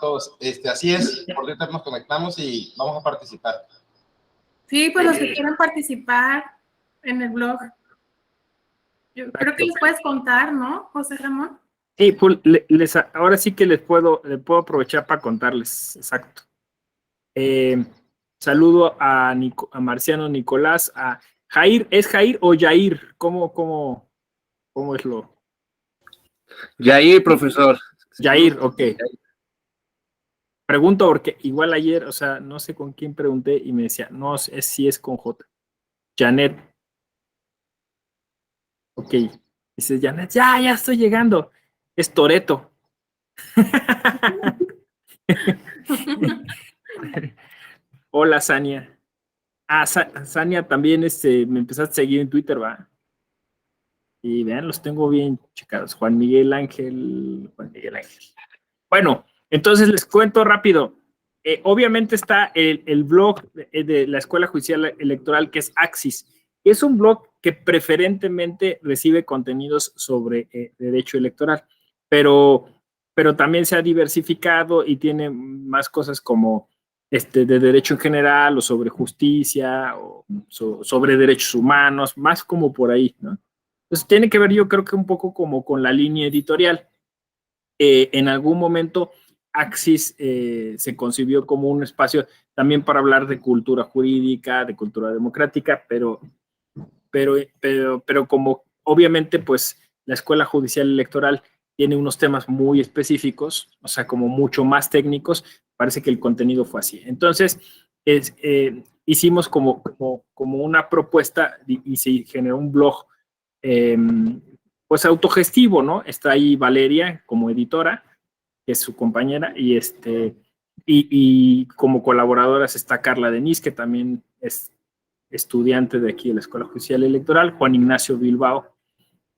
todos. Así es, por Twitter nos conectamos y vamos a participar. Sí, pues los que quieran participar en el blog. Yo creo que les puedes contar, ¿no, José Ramón? Sí, pues ahora sí que les puedo aprovechar para contarles, exacto. Saludo a Marciano Nicolás, a Jair, ¿es Jair o Jair? ¿Cómo es lo? Jair, profesor. Jair, ok. Pregunto porque igual ayer, o sea, no sé con quién pregunté y me decía, no, sí es con J. Janet. Ok. Dice Janet, ya estoy llegando. Es Toreto. Hola, Sania. Sania también me empezaste a seguir en Twitter, ¿va? Y vean, los tengo bien checados. Juan Miguel Ángel. Bueno, entonces les cuento rápido. Obviamente está el blog de la Escuela Judicial Electoral, que es Axis. Es un blog que preferentemente recibe contenidos sobre derecho electoral, pero también se ha diversificado y tiene más cosas como de derecho en general o sobre justicia o sobre derechos humanos, más como por ahí, ¿no? Entonces tiene que ver, yo creo que un poco como con la línea editorial. En algún momento Axis se concibió como un espacio también para hablar de cultura jurídica, de cultura democrática, pero como obviamente pues la Escuela Judicial Electoral tiene unos temas muy específicos, o sea, como mucho más técnicos, parece que el contenido fue así. Entonces, hicimos como una propuesta y se generó un blog pues autogestivo, ¿no? Está ahí Valeria como editora, que es su compañera, y como colaboradoras está Carla Denis, que también es estudiante de aquí de la Escuela Judicial Electoral, Juan Ignacio Bilbao,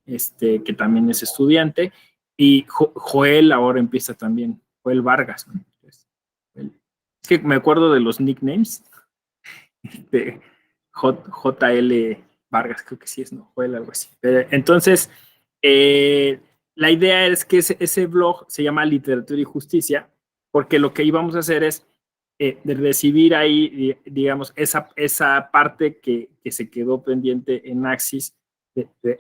que también es estudiante, y Joel ahora empieza también, Joel Vargas, ¿no? Es que me acuerdo de los nicknames, JL Vargas, creo que sí es, ¿no? Joel, algo así. Entonces, la idea es que ese blog se llama Literatura y Justicia, porque lo que íbamos a hacer es de recibir ahí, digamos, esa parte que se quedó pendiente en Axis,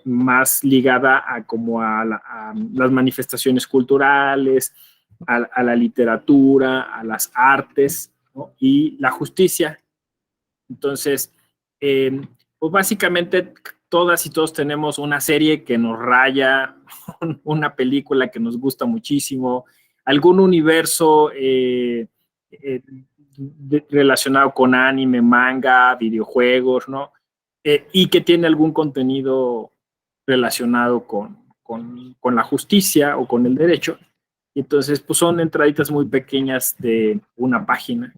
más ligada a como a las manifestaciones culturales, a la literatura, a las artes, ¿no? Y la justicia. Entonces, pues básicamente todas y todos tenemos una serie que nos raya, una película que nos gusta muchísimo, algún universo relacionado con anime, manga, videojuegos, ¿no? Y que tiene algún contenido relacionado con la justicia o con el derecho. Entonces, pues son entraditas muy pequeñas de una página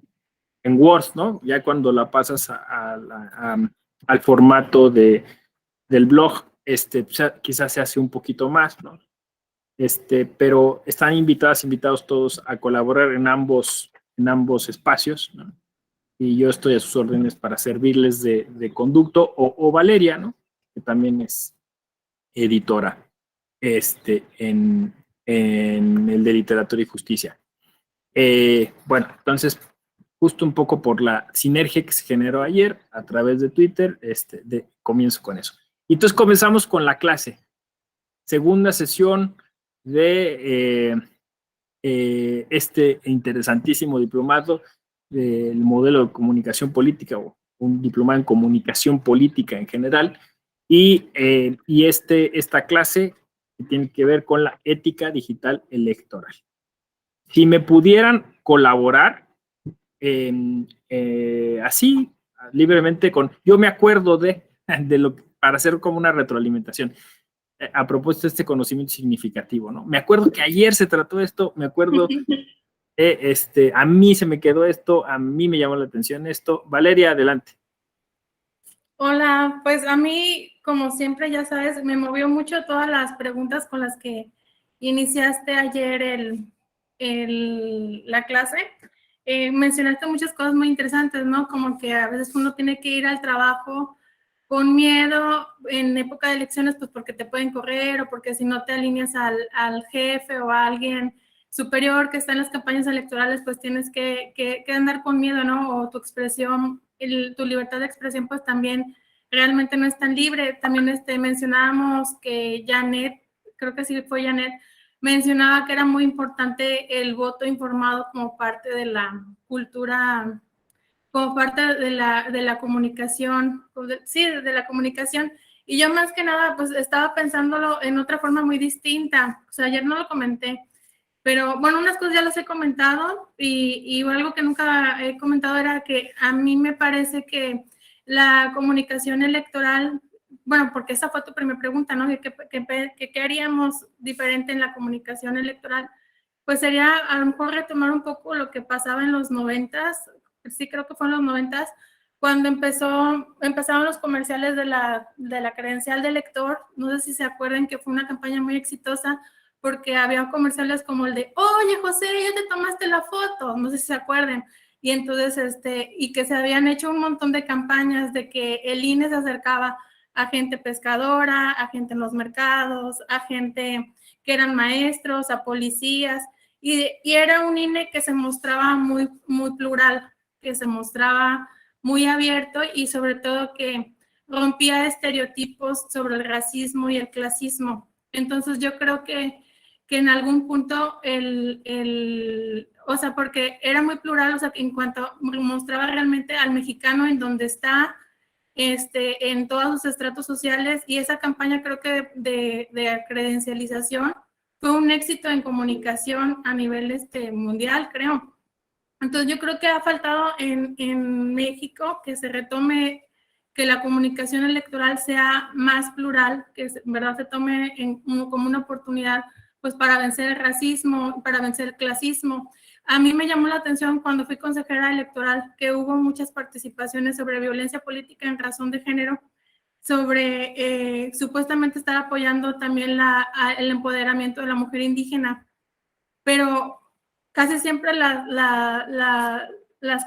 en Word, ¿no? Ya cuando la pasas al formato del blog, quizás se hace un poquito más, ¿no? Pero están invitados todos a colaborar en ambos espacios, ¿no? Y yo estoy a sus órdenes para servirles de conducto, o Valeria, ¿no? Que también es editora en el de Literatura y Justicia. Bueno, entonces, justo un poco por la sinergia que se generó ayer a través de Twitter, comienzo con eso. Y entonces comenzamos con la clase. Segunda sesión de este interesantísimo diplomado del modelo de comunicación política, o un diplomado en comunicación política en general, y esta clase que tiene que ver con la ética digital electoral. Si me pudieran colaborar así, libremente, yo me acuerdo de para hacer como una retroalimentación. A propósito de este conocimiento significativo, ¿no? Me acuerdo que ayer se trató de esto, me acuerdo, a mí se me quedó esto, a mí me llamó la atención esto. Valeria, adelante. Hola, pues a mí, como siempre, ya sabes, me movió mucho todas las preguntas con las que iniciaste ayer la clase. Mencionaste muchas cosas muy interesantes, ¿no? Como que a veces uno tiene que ir al trabajo con miedo en época de elecciones, pues porque te pueden correr o porque si no te alineas al jefe o a alguien superior que está en las campañas electorales, pues tienes que andar con miedo, ¿no? O tu expresión, tu libertad de expresión, pues también realmente no es tan libre. También mencionábamos que Janet, creo que sí fue Janet, mencionaba que era muy importante el voto informado como parte de la cultura, como parte de la comunicación, sí, de la comunicación. Y yo más que nada, pues estaba pensándolo en otra forma muy distinta. O sea, ayer no lo comenté, pero bueno, unas cosas ya las he comentado y algo que nunca he comentado era que a mí me parece que la comunicación electoral, bueno, porque esa fue tu primera pregunta, ¿no? ¿Qué haríamos diferente en la comunicación electoral? Pues sería a lo mejor retomar un poco lo que pasaba en los 90s, sí creo que fue en los 90s, cuando empezaron los comerciales de la credencial de elector. No sé si se acuerdan que fue una campaña muy exitosa, porque había comerciales como el de, oye, José, ya te tomaste la foto, no sé si se acuerdan. Y entonces, y que se habían hecho un montón de campañas de que el INE se acercaba a gente pescadora, a gente en los mercados, a gente que eran maestros, a policías, y era un INE que se mostraba muy, muy plural, que se mostraba muy abierto y sobre todo que rompía estereotipos sobre el racismo y el clasismo. Entonces yo creo que en algún punto o sea, porque era muy plural, o sea, en cuanto mostraba realmente al mexicano en donde está, en todos sus estratos sociales, y esa campaña creo que de credencialización fue un éxito en comunicación a nivel mundial, creo. Entonces yo creo que ha faltado en México que se retome, que la comunicación electoral sea más plural, que en verdad se tome como una oportunidad pues para vencer el racismo, para vencer el clasismo. A mí me llamó la atención cuando fui consejera electoral que hubo muchas participaciones sobre violencia política en razón de género, sobre supuestamente estar apoyando también el empoderamiento de la mujer indígena, pero casi siempre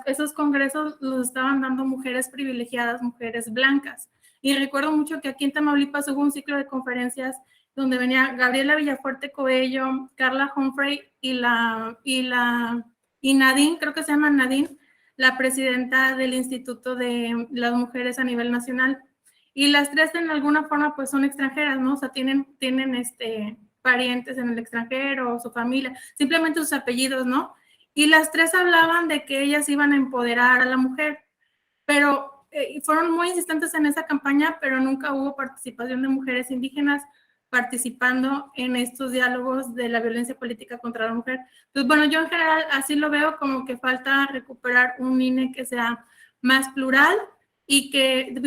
esos congresos los estaban dando mujeres privilegiadas, mujeres blancas. Y recuerdo mucho que aquí en Tamaulipas hubo un ciclo de conferencias donde venía Gabriela Villafuerte Coello, Carla Humphrey y Nadine, creo que se llama Nadine, la presidenta del Instituto de las Mujeres a nivel nacional. Y las tres en alguna forma pues son extranjeras, ¿no? O sea, tienen parientes en el extranjero, su familia, simplemente sus apellidos, ¿no? Y las tres hablaban de que ellas iban a empoderar a la mujer, pero fueron muy insistentes en esa campaña, pero nunca hubo participación de mujeres indígenas participando en estos diálogos de la violencia política contra la mujer. Entonces, bueno, yo en general así lo veo, como que falta recuperar un INE que sea más plural y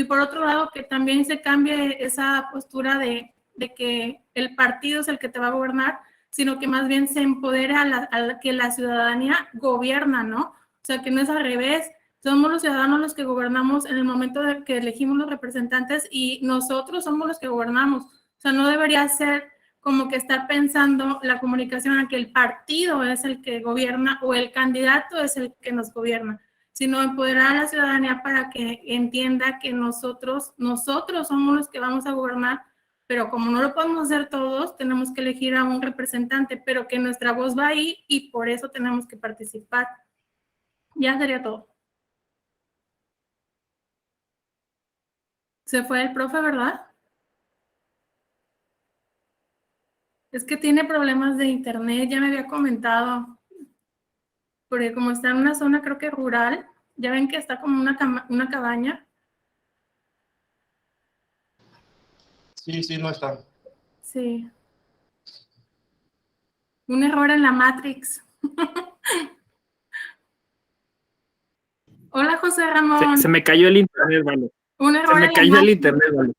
por otro lado, que también se cambie esa postura de que el partido es el que te va a gobernar, sino que más bien se empodere a que la ciudadanía gobierna, ¿no? O sea, que no es al revés. Somos los ciudadanos los que gobernamos en el momento de que elegimos los representantes y nosotros somos los que gobernamos. O sea, no debería ser como que estar pensando la comunicación a que el partido es el que gobierna o el candidato es el que nos gobierna, sino empoderar a la ciudadanía para que entienda que nosotros somos los que vamos a gobernar, pero como no lo podemos hacer todos, tenemos que elegir a un representante, pero que nuestra voz va ahí y por eso tenemos que participar. Ya sería todo. Se fue el profe, ¿verdad? Es que tiene problemas de internet, ya me había comentado, porque como está en una zona creo que rural, ya ven que está como una cabaña. Sí, no está. Sí. Un error en la Matrix. Hola, José Ramón. Se me cayó el internet, vale. Un error Se me en cayó la el Matrix. internet, vale.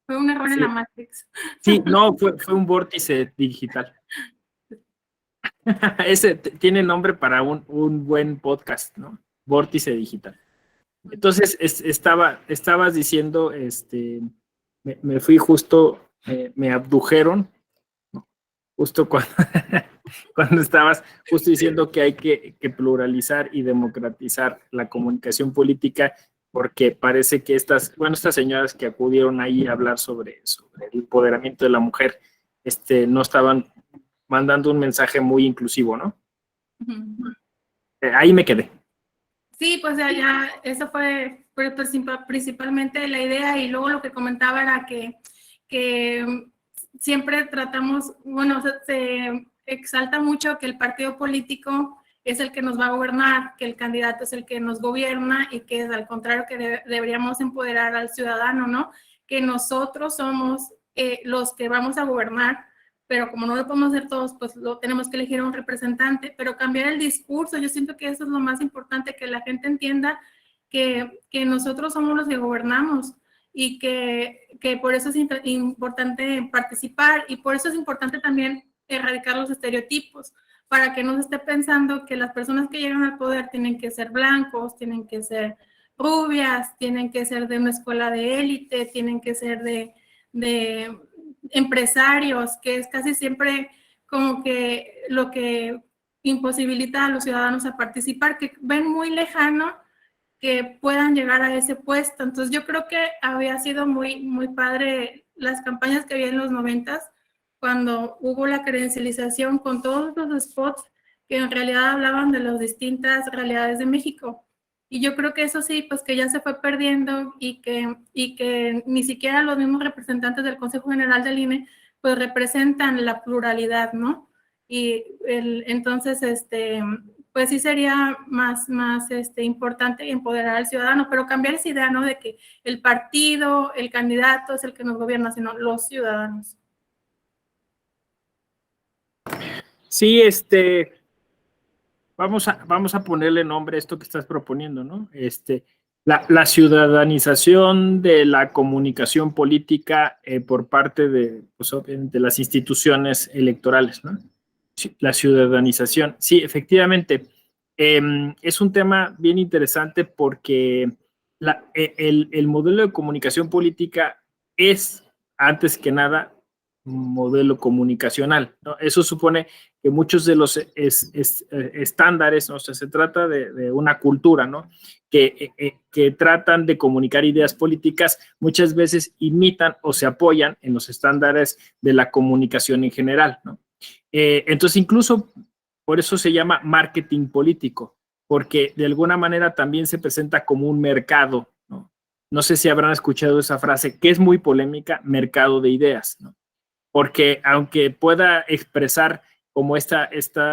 Fue un error Sí. en la Matrix. Sí, no, fue un vórtice digital. Ese tiene nombre para un buen podcast, ¿no? Vórtice digital. Entonces, estabas diciendo, me fui justo, me abdujeron, ¿no? Justo cuando estabas justo diciendo que hay que pluralizar y democratizar la comunicación política, porque parece que estas señoras que acudieron ahí a hablar sobre el empoderamiento de la mujer, no estaban mandando un mensaje muy inclusivo, ¿no? Ujú. Ahí me quedé. Sí, pues ya eso fue principalmente la idea, y luego lo que comentaba era que siempre tratamos, bueno, se exalta mucho que el partido político es el que nos va a gobernar, que el candidato es el que nos gobierna, y que al contrario que deberíamos empoderar al ciudadano, ¿no? Que nosotros somos los que vamos a gobernar, pero como no lo podemos hacer todos, pues lo tenemos que elegir a un representante, pero cambiar el discurso. Yo siento que eso es lo más importante, que la gente entienda que nosotros somos los que gobernamos, y que por eso es importante participar, y por eso es importante también erradicar los estereotipos, para que no se esté pensando que las personas que llegan al poder tienen que ser blancos, tienen que ser rubias, tienen que ser de una escuela de élite, tienen que ser de empresarios, que es casi siempre como que lo que imposibilita a los ciudadanos a participar, que ven muy lejano que puedan llegar a ese puesto. Entonces yo creo que había sido muy padre las campañas que había en los 90s, cuando hubo la credencialización con todos los spots que en realidad hablaban de las distintas realidades de México. Y yo creo que eso sí, pues que ya se fue perdiendo, y que ni siquiera los mismos representantes del Consejo General del INE pues representan la pluralidad, ¿no? Y entonces, pues sí sería más importante empoderar al ciudadano, pero cambiar esa idea, ¿no? De que el partido, el candidato es el que nos gobierna, sino los ciudadanos. Sí, vamos a ponerle nombre a esto que estás proponiendo, ¿no? La ciudadanización de la comunicación política por parte de, pues, de las instituciones electorales, ¿no? Sí, la ciudadanización. Sí, efectivamente. Es un tema bien interesante porque el modelo de comunicación política es, antes que nada, un modelo comunicacional, ¿no? Eso supone que muchos de los estándares, ¿no? O sea, se trata de una cultura, ¿no? Que tratan de comunicar ideas políticas, muchas veces imitan o se apoyan en los estándares de la comunicación en general, ¿no? Entonces, incluso por eso se llama marketing político, porque de alguna manera también se presenta como un mercado, ¿no? No sé si habrán escuchado esa frase, que es muy polémica, mercado de ideas, ¿no? Porque aunque pueda expresar como esta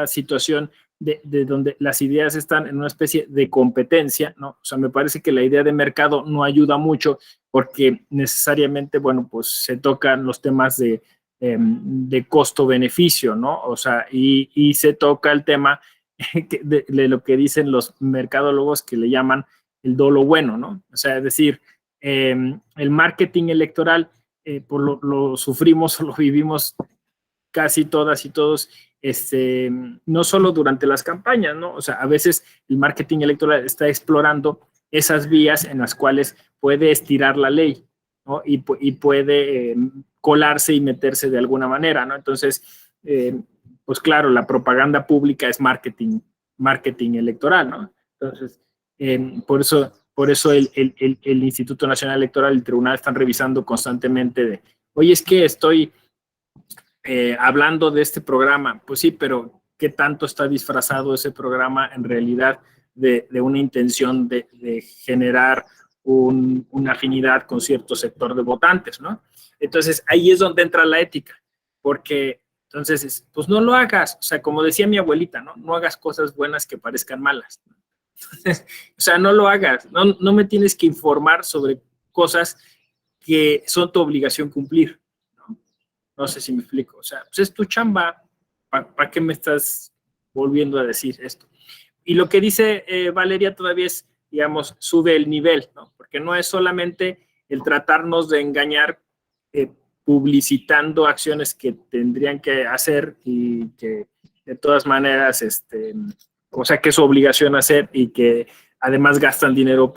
situación de donde las ideas están en una especie de competencia, ¿no? O sea, me parece que la idea de mercado no ayuda mucho, porque necesariamente, bueno, pues se tocan los temas de costo-beneficio, ¿no? O sea, y se toca el tema de lo que dicen los mercadólogos, que le llaman el dolo bueno, ¿no? O sea, es decir, el marketing electoral pues lo sufrimos o lo vivimos casi todas y todos, no solo durante las campañas, ¿no? O sea, a veces el marketing electoral está explorando esas vías en las cuales puede estirar la ley, ¿no? Y puede colarse y meterse de alguna manera, ¿no? Entonces, pues claro, la propaganda pública es marketing electoral, ¿no? Entonces, por eso el Instituto Nacional Electoral y el Tribunal están revisando constantemente de, oye, es que estoy hablando de este programa. Pues sí, pero ¿qué tanto está disfrazado ese programa en realidad de una intención de generar una afinidad con cierto sector de votantes, ¿no? Entonces, ahí es donde entra la ética, porque entonces, pues no lo hagas. O sea, como decía mi abuelita, ¿no? No hagas cosas buenas que parezcan malas, ¿no? O sea, no lo hagas, no me tienes que informar sobre cosas que son tu obligación cumplir, ¿no? No sé si me explico. O sea, pues es tu chamba, ¿para qué me estás volviendo a decir esto? Y lo que dice Valeria todavía es, digamos, sube el nivel, ¿no? Porque no es solamente el tratarnos de engañar publicitando acciones que tendrían que hacer y que de todas maneras, o sea, que es su obligación hacer, y que además gastan dinero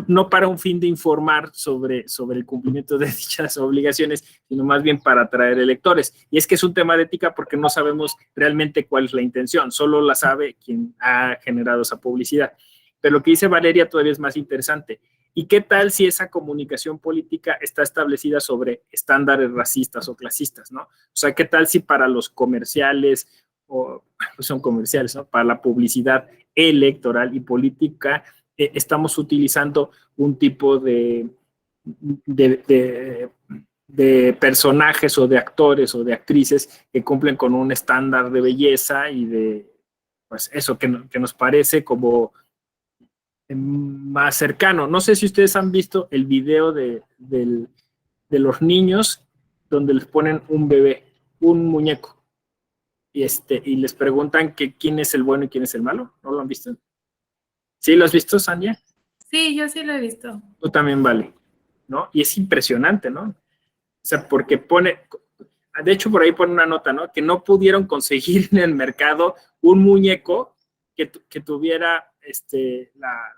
no para un fin de informar sobre el cumplimiento de dichas obligaciones, sino más bien para atraer electores. Y es que es un tema de ética, porque no sabemos realmente cuál es la intención, solo la sabe quien ha generado esa publicidad. Pero lo que dice Valeria todavía es más interesante. ¿Y qué tal si esa comunicación política está establecida sobre estándares racistas o clasistas, ¿no? O sea, ¿qué tal si para los comerciales, o pues son comerciales, ¿no? Para la publicidad electoral y política, estamos utilizando un tipo de personajes o de actores o de actrices que cumplen con un estándar de belleza y de, pues eso que nos parece como más cercano? No sé si ustedes han visto el video de los niños donde les ponen un bebé, un muñeco, y les preguntan que quién es el bueno y quién es el malo. ¿No lo han visto? ¿Sí lo has visto, Sandra? Sí, yo sí lo he visto. Tú también, vale, ¿no? Y es impresionante, ¿no? O sea, porque pone, de hecho por ahí pone una nota, ¿no? Que no pudieron conseguir en el mercado un muñeco que tuviera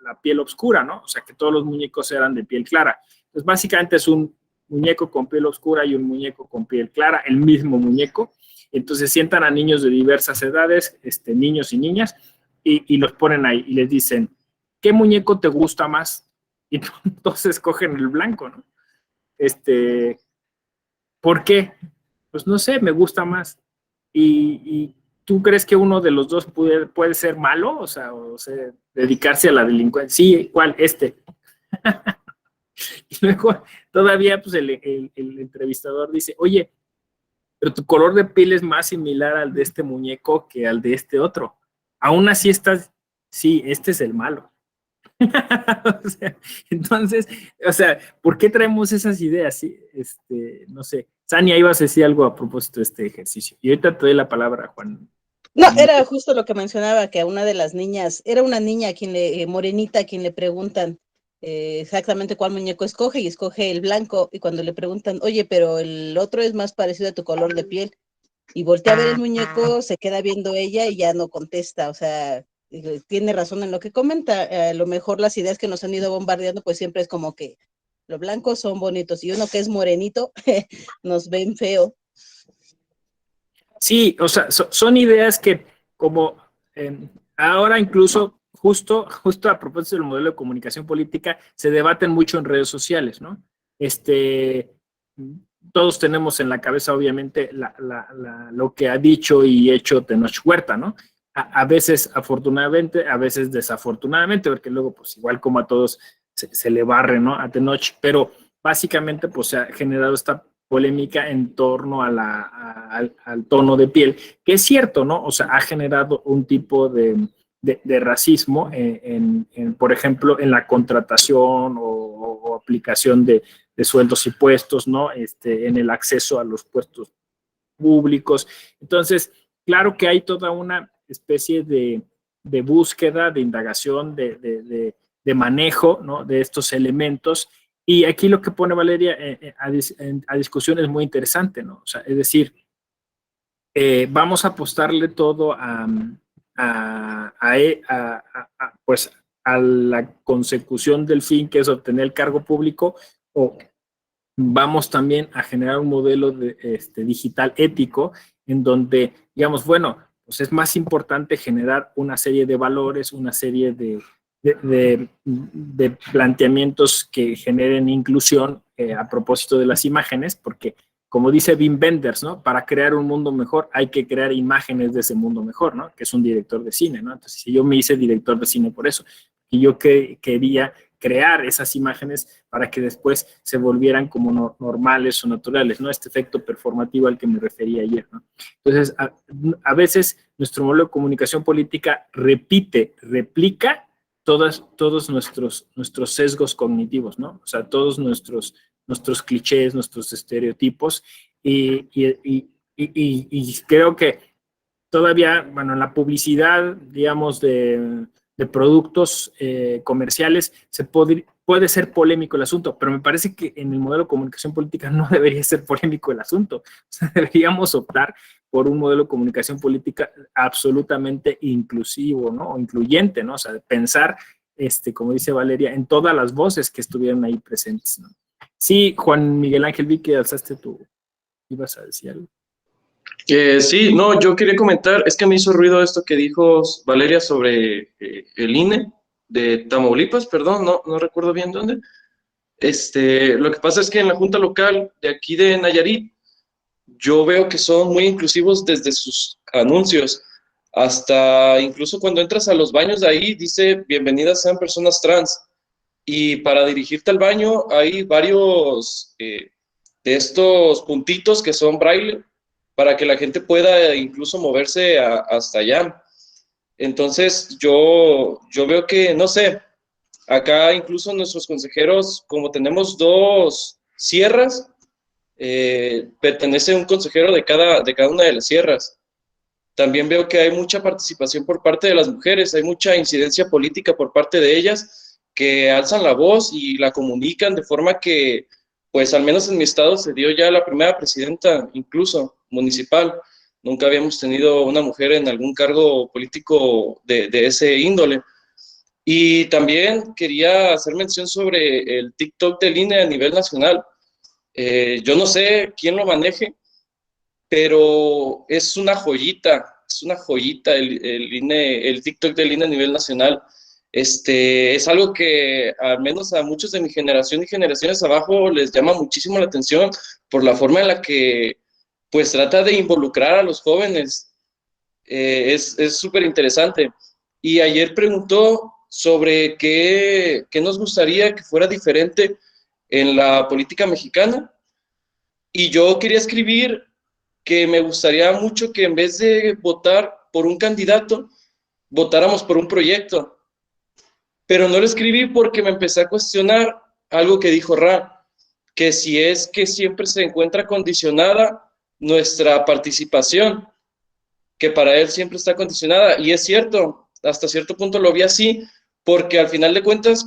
la piel oscura, ¿no? O sea, que todos los muñecos eran de piel clara. Entonces, básicamente es un muñeco con piel oscura y un muñeco con piel clara, el mismo muñeco. Entonces sientan a niños de diversas edades, niños y niñas, y los ponen ahí y les dicen, ¿qué muñeco te gusta más? Y todos escogen el blanco, ¿no? ¿Por qué? Pues no sé, me gusta más. ¿Y tú crees que uno de los dos puede ser malo? O sea, dedicarse a la delincuencia. Sí, ¿cuál? Y luego todavía pues el entrevistador dice, oye, pero tu color de piel es más similar al de este muñeco que al de este otro. Aún así estás, sí, este es el malo. O sea, entonces, o sea, ¿por qué traemos esas ideas? Sí, no sé. Sania, ibas a decir algo a propósito de este ejercicio. Y ahorita te doy la palabra, Juan. No, era justo lo que mencionaba, que a una de las niñas, era una niña a quien morenita, a quien le preguntan exactamente cuál muñeco escoge, y escoge el blanco, y cuando le preguntan, oye, pero el otro es más parecido a tu color de piel, y voltea a ver el muñeco, se queda viendo ella y ya no contesta. O sea, tiene razón en lo que comenta. A lo mejor las ideas que nos han ido bombardeando, pues siempre es como que los blancos son bonitos, y uno que es morenito, nos ven feo. Sí, o sea, son ideas que como ahora incluso justo a propósito del modelo de comunicación política se debaten mucho en redes sociales, ¿no? Todos tenemos en la cabeza obviamente lo que ha dicho y hecho Tenoch Huerta, ¿no? A veces afortunadamente, a veces desafortunadamente, porque luego pues igual como a todos se le barre, ¿no? A Tenoch, pero básicamente pues se ha generado esta polémica en torno al tono de piel, que es cierto, ¿no? O sea, ha generado un tipo de racismo, por ejemplo, en la contratación o aplicación de sueldos y puestos, ¿no? En el acceso a los puestos públicos. Entonces, claro que hay toda una especie de búsqueda, de indagación, de manejo, ¿no? De estos elementos. Y aquí lo que pone Valeria a discusión es muy interesante, ¿no? O sea, es decir, vamos a apostarle todo pues, a la consecución del fin, que es obtener el cargo público, o vamos también a generar un modelo digital ético en donde, digamos, bueno, pues es más importante generar una serie de valores, una serie de planteamientos que generen inclusión a propósito de las imágenes, porque como dice Wim Wenders, ¿no? Para crear un mundo mejor hay que crear imágenes de ese mundo mejor, ¿no? Que es un director de cine, ¿no? Entonces, si yo me hice director de cine por eso, y yo quería crear esas imágenes para que después se volvieran como normales o naturales, ¿no? Este efecto performativo al que me refería ayer, ¿no? Entonces, a veces nuestro modelo de comunicación política replica todos nuestros sesgos cognitivos, ¿no? O sea, todos nuestros clichés, nuestros estereotipos, y creo que todavía, bueno, en la publicidad, digamos, de productos comerciales, puede ser polémico el asunto, pero me parece que en el modelo de comunicación política no debería ser polémico el asunto. O sea, deberíamos optar por un modelo de comunicación política absolutamente inclusivo, ¿no? O incluyente, ¿no? O sea, pensar, como dice Valeria, en todas las voces que estuvieran ahí presentes, ¿no? Sí, Juan Miguel Ángel, vi que alzaste ibas a decir algo. Sí, no, yo quería comentar, es que me hizo ruido esto que dijo Valeria sobre el INE, de Tamaulipas, perdón, no recuerdo bien dónde. Lo que pasa es que en la junta local de aquí de Nayarit, yo veo que son muy inclusivos desde sus anuncios, hasta incluso cuando entras a los baños de ahí, dice, bienvenidas sean personas trans. Y para dirigirte al baño hay varios de estos puntitos que son braille, para que la gente pueda incluso moverse hasta allá. Entonces, yo veo que, no sé, acá incluso nuestros consejeros, como tenemos 2 sierras, pertenece un consejero de cada una de las sierras. También veo que hay mucha participación por parte de las mujeres, hay mucha incidencia política por parte de ellas que alzan la voz y la comunican de forma que, pues al menos en mi estado se dio ya la primera presidenta, incluso municipal. Nunca habíamos tenido una mujer en algún cargo político de ese índole. Y también quería hacer mención sobre el TikTok del INE a nivel nacional. Yo no sé quién lo maneje, pero es una joyita el INE, el TikTok del INE a nivel nacional. Es algo que al menos a muchos de mi generación y generaciones abajo les llama muchísimo la atención por la forma en la que pues trata de involucrar a los jóvenes. Es súper interesante. Y ayer preguntó sobre qué nos gustaría que fuera diferente en la política mexicana. Y yo quería escribir que me gustaría mucho que en vez de votar por un candidato, votáramos por un proyecto. Pero no lo escribí porque me empecé a cuestionar algo que dijo Ra, que si es que siempre se encuentra condicionada nuestra participación, que para él siempre está condicionada. Y es cierto, hasta cierto punto lo vi así, porque al final de cuentas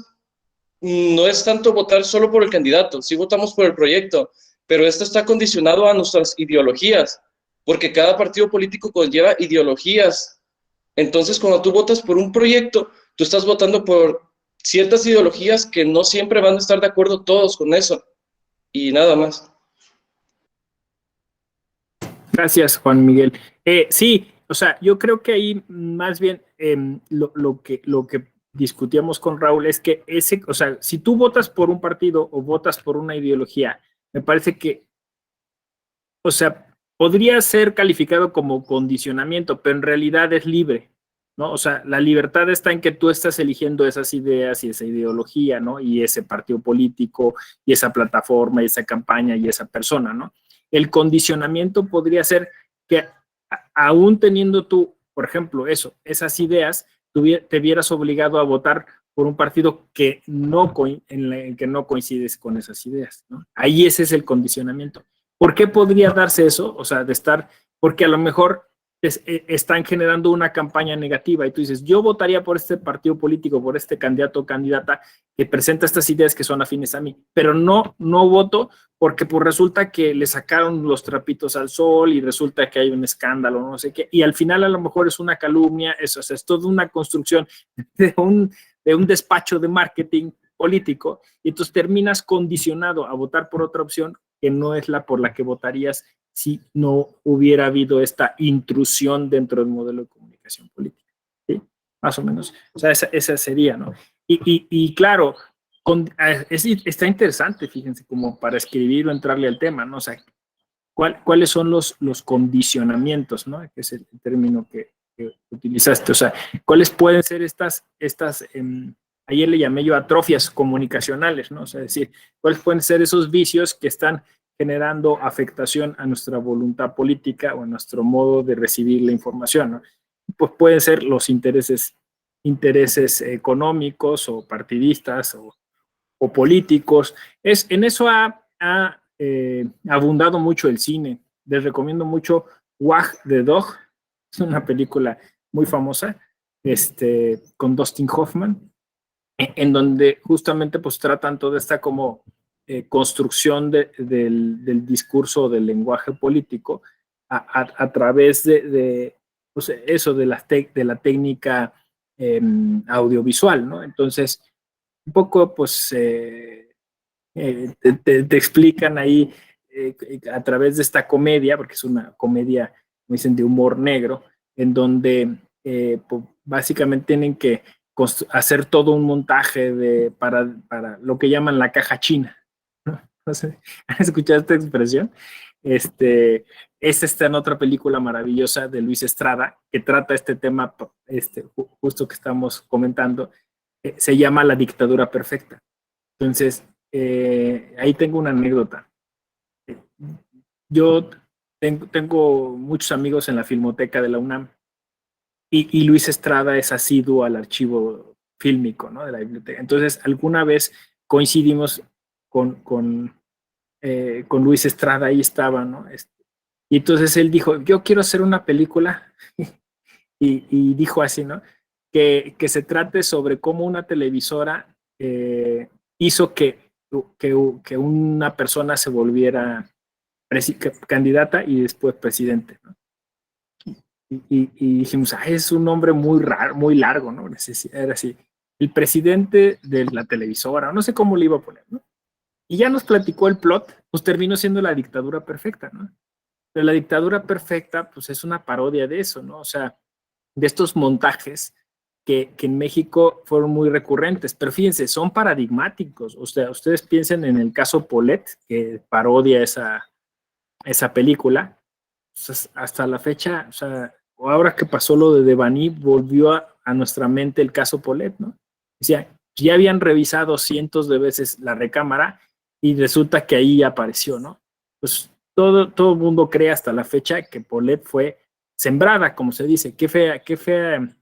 no es tanto votar solo por el candidato, sí votamos por el proyecto, pero esto está condicionado a nuestras ideologías, porque cada partido político conlleva ideologías. Entonces, cuando tú votas por un proyecto, tú estás votando por ciertas ideologías que no siempre van a estar de acuerdo todos con eso. Y nada más. Gracias, Juan Miguel. Sí, o sea, yo creo que ahí más bien lo que discutíamos con Raúl es que o sea, si tú votas por un partido o votas por una ideología, me parece que, o sea, podría ser calificado como condicionamiento, pero en realidad es libre, ¿no? O sea, la libertad está en que tú estás eligiendo esas ideas y esa ideología, ¿no? Y ese partido político y esa plataforma y esa campaña y esa persona, ¿no? El condicionamiento podría ser que aún teniendo tú, por ejemplo, esas ideas, te vieras obligado a votar por un partido que en el que no coincides con esas ideas, ¿no? Ahí ese es el condicionamiento. ¿Por qué podría darse eso? O sea, porque a lo mejor están generando una campaña negativa y tú dices, yo votaría por este partido político, por este candidato o candidata que presenta estas ideas que son afines a mí, pero no voto porque pues resulta que le sacaron los trapitos al sol y resulta que hay un escándalo, no sé qué, y al final a lo mejor es una calumnia, o sea, es toda una construcción de un despacho de marketing político, y entonces terminas condicionado a votar por otra opción que no es la por la que votarías si no hubiera habido esta intrusión dentro del modelo de comunicación política. ¿Sí? Más o menos. O sea, esa sería, ¿no? Y claro, está interesante, fíjense, como para escribir o entrarle al tema, ¿no? O sea, ¿cuáles son los condicionamientos, ¿no? Que es el término que utilizaste. O sea, ¿cuáles pueden ser estas ayer le llamé yo atrofias comunicacionales, ¿no? O sea, es decir, ¿cuáles pueden ser esos vicios que están generando afectación a nuestra voluntad política o a nuestro modo de recibir la información, ¿no? Pues pueden ser los intereses económicos o partidistas o políticos. En eso ha abundado mucho el cine. Les recomiendo mucho Wag the Dog, es una película muy famosa, con Dustin Hoffman, en donde justamente pues tratan toda esta como construcción del discurso del lenguaje político a través pues eso, de la técnica audiovisual, ¿no? Entonces, un poco pues te explican ahí a través de esta comedia, porque es una comedia, como dicen, de humor negro, en donde pues, básicamente tienen que hacer todo un montaje para lo que llaman la caja china, ¿no? No sé, ¿han escuchado esta expresión? Está en otra película maravillosa de Luis Estrada que trata este tema, justo que estamos comentando, se llama La dictadura perfecta. Entonces, ahí tengo una anécdota. Yo tengo muchos amigos en la Filmoteca de la UNAM y Luis Estrada es asiduo al archivo fílmico, ¿no?, de la biblioteca. Entonces, alguna vez coincidimos con Luis Estrada, ahí estaba, ¿no? Y entonces él dijo, yo quiero hacer una película, y dijo así, ¿no?, que se trate sobre cómo una televisora hizo que una persona se volviera candidata y después presidente, ¿no? Y dijimos, es un nombre muy raro, muy largo, ¿no? Era así, el presidente de la televisora, no sé cómo le iba a poner, ¿no? Y ya nos platicó el plot, pues terminó siendo La dictadura perfecta, ¿no? Pero La dictadura perfecta, pues es una parodia de eso, ¿no? O sea, de estos montajes que en México fueron muy recurrentes, pero fíjense, son paradigmáticos. O sea, ustedes piensen en el caso Paulette, que parodia esa película. O sea, hasta la fecha, o sea, ahora que pasó lo de Devani, volvió a nuestra mente el caso Paulette, ¿no? O sea, ya habían revisado cientos de veces la recámara y resulta que ahí apareció, ¿no? Pues todo el mundo cree hasta la fecha que Paulette fue sembrada, como se dice. Qué fea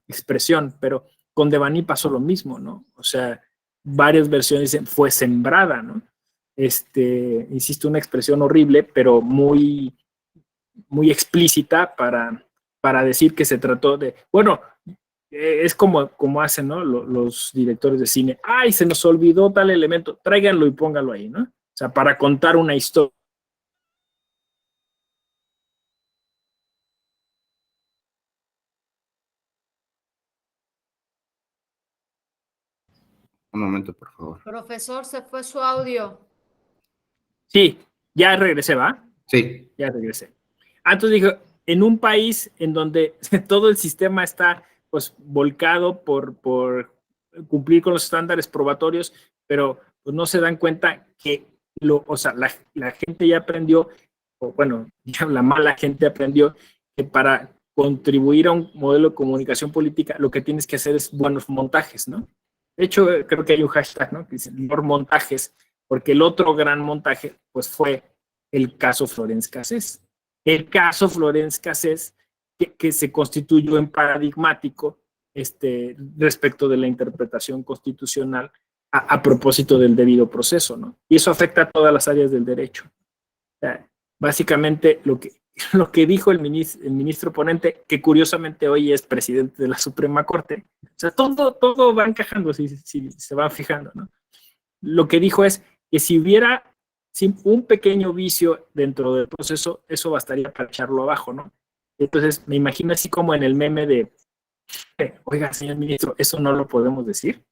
expresión, pero con Devani pasó lo mismo, ¿no? O sea, varias versiones dicen fue sembrada, ¿no? Insisto, una expresión horrible, pero muy explícita para decir que se trató de, bueno, es como hacen, ¿no?, los directores de cine. ¡Ay, se nos olvidó tal elemento! Tráiganlo y póngalo ahí, ¿no? O sea, para contar una historia. Un momento, por favor. Profesor, se fue su audio. Sí, ya regresé, ¿va? Sí. Ya regresé. Entonces dijo, en un país en donde todo el sistema está pues volcado por cumplir con los estándares probatorios, pero pues no se dan cuenta que o sea, la gente ya aprendió, o bueno, ya la mala gente aprendió que para contribuir a un modelo de comunicación política lo que tienes que hacer es buenos montajes, ¿no? De hecho, creo que hay un hashtag, ¿no?, que dice los montajes, porque el otro gran montaje pues fue el caso Florence Cassés. El caso Florence Cassés, que se constituyó en paradigmático respecto de la interpretación constitucional a propósito del debido proceso, ¿no? Y eso afecta a todas las áreas del derecho. O sea, básicamente lo que dijo el ministro ponente, que curiosamente hoy es presidente de la Suprema Corte, o sea, todo va encajando si se van fijando, ¿no? Lo que dijo es que si hubiera un pequeño vicio dentro del proceso, eso bastaría para echarlo abajo, ¿no? Entonces, me imagino así como en el meme de, oiga, señor ministro, eso no lo podemos decir,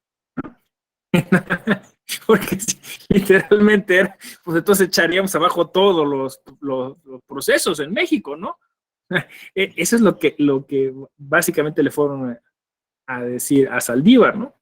¿no? Porque literalmente, pues entonces echaríamos abajo todos los procesos en México, ¿no? Eso es lo que básicamente le fueron a decir a Saldívar, ¿no?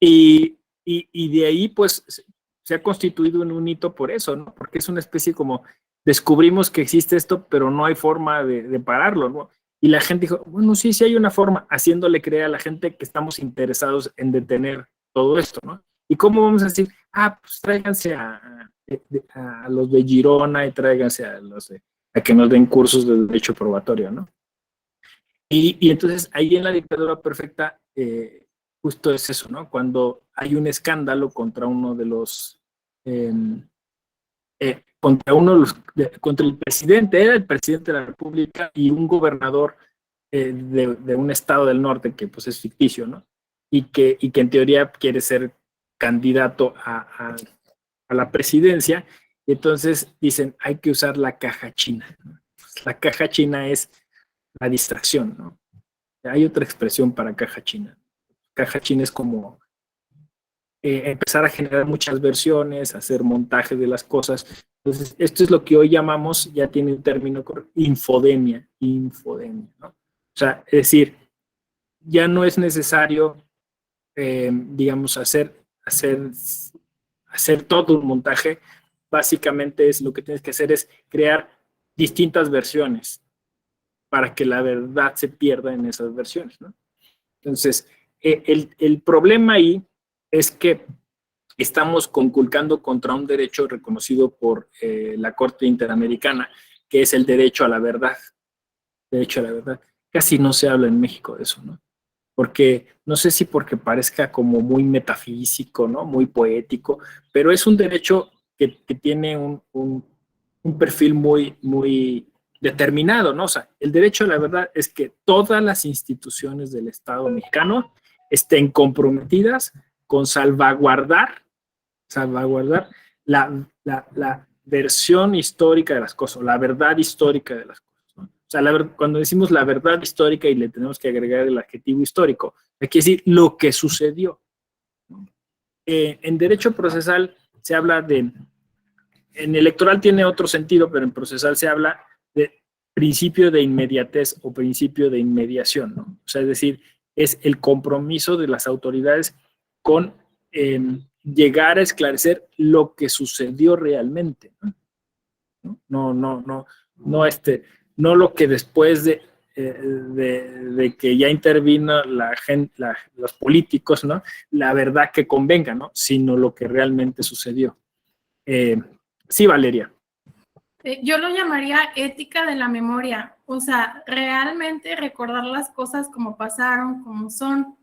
Y de ahí, pues, se ha constituido en un hito por eso, ¿no? Porque es una especie como, descubrimos que existe esto, pero no hay forma de pararlo, ¿no? Y la gente dijo, bueno, sí hay una forma, haciéndole creer a la gente que estamos interesados en detener todo esto, ¿no? ¿Y cómo vamos a decir? Pues tráiganse a los de Girona y tráiganse a que nos den cursos de derecho probatorio, ¿no? Y entonces ahí en La dictadura perfecta, justo es eso, ¿no? Cuando hay un escándalo contra uno de los contra el presidente, era el presidente de la República y un gobernador de un estado del norte que pues es ficticio, ¿no? Y que en teoría quiere ser candidato a la presidencia, y entonces dicen, hay que usar la caja china, ¿no? Pues la caja china es la distracción, ¿no? Hay otra expresión para caja china. Caja china es como empezar a generar muchas versiones, hacer montaje de las cosas. Entonces, esto es lo que hoy llamamos, ya tiene un término correcto, infodemia, ¿no? O sea, es decir, ya no es necesario digamos, hacer todo un montaje, básicamente es lo que tienes que hacer es crear distintas versiones para que la verdad se pierda en esas versiones, ¿no? Entonces, el problema ahí es que estamos conculcando contra un derecho reconocido por la Corte Interamericana, que es el derecho a la verdad. Derecho a la verdad. Casi no se habla en México de eso, ¿no? Porque, no sé si porque parezca como muy metafísico, ¿no? Muy poético, pero es un derecho que tiene un perfil muy determinado, ¿no? O sea, el derecho a la verdad es que todas las instituciones del Estado mexicano estén comprometidas con salvaguardar la versión histórica de las cosas, la verdad histórica de las cosas, ¿no? O sea, cuando decimos la verdad histórica y le tenemos que agregar el adjetivo histórico, hay que decir lo que sucedió, ¿no? En derecho procesal se habla en electoral tiene otro sentido, pero en procesal se habla de principio de inmediatez o principio de inmediación, ¿no? O sea, es decir, es el compromiso de las autoridades con llegar a esclarecer lo que sucedió realmente, ¿no? No lo que después de que ya intervino los políticos, ¿no? La verdad que convenga, ¿no? Sino lo que realmente sucedió. Sí, Valeria. Yo lo llamaría ética de la memoria, o sea, realmente recordar las cosas como pasaron, como son,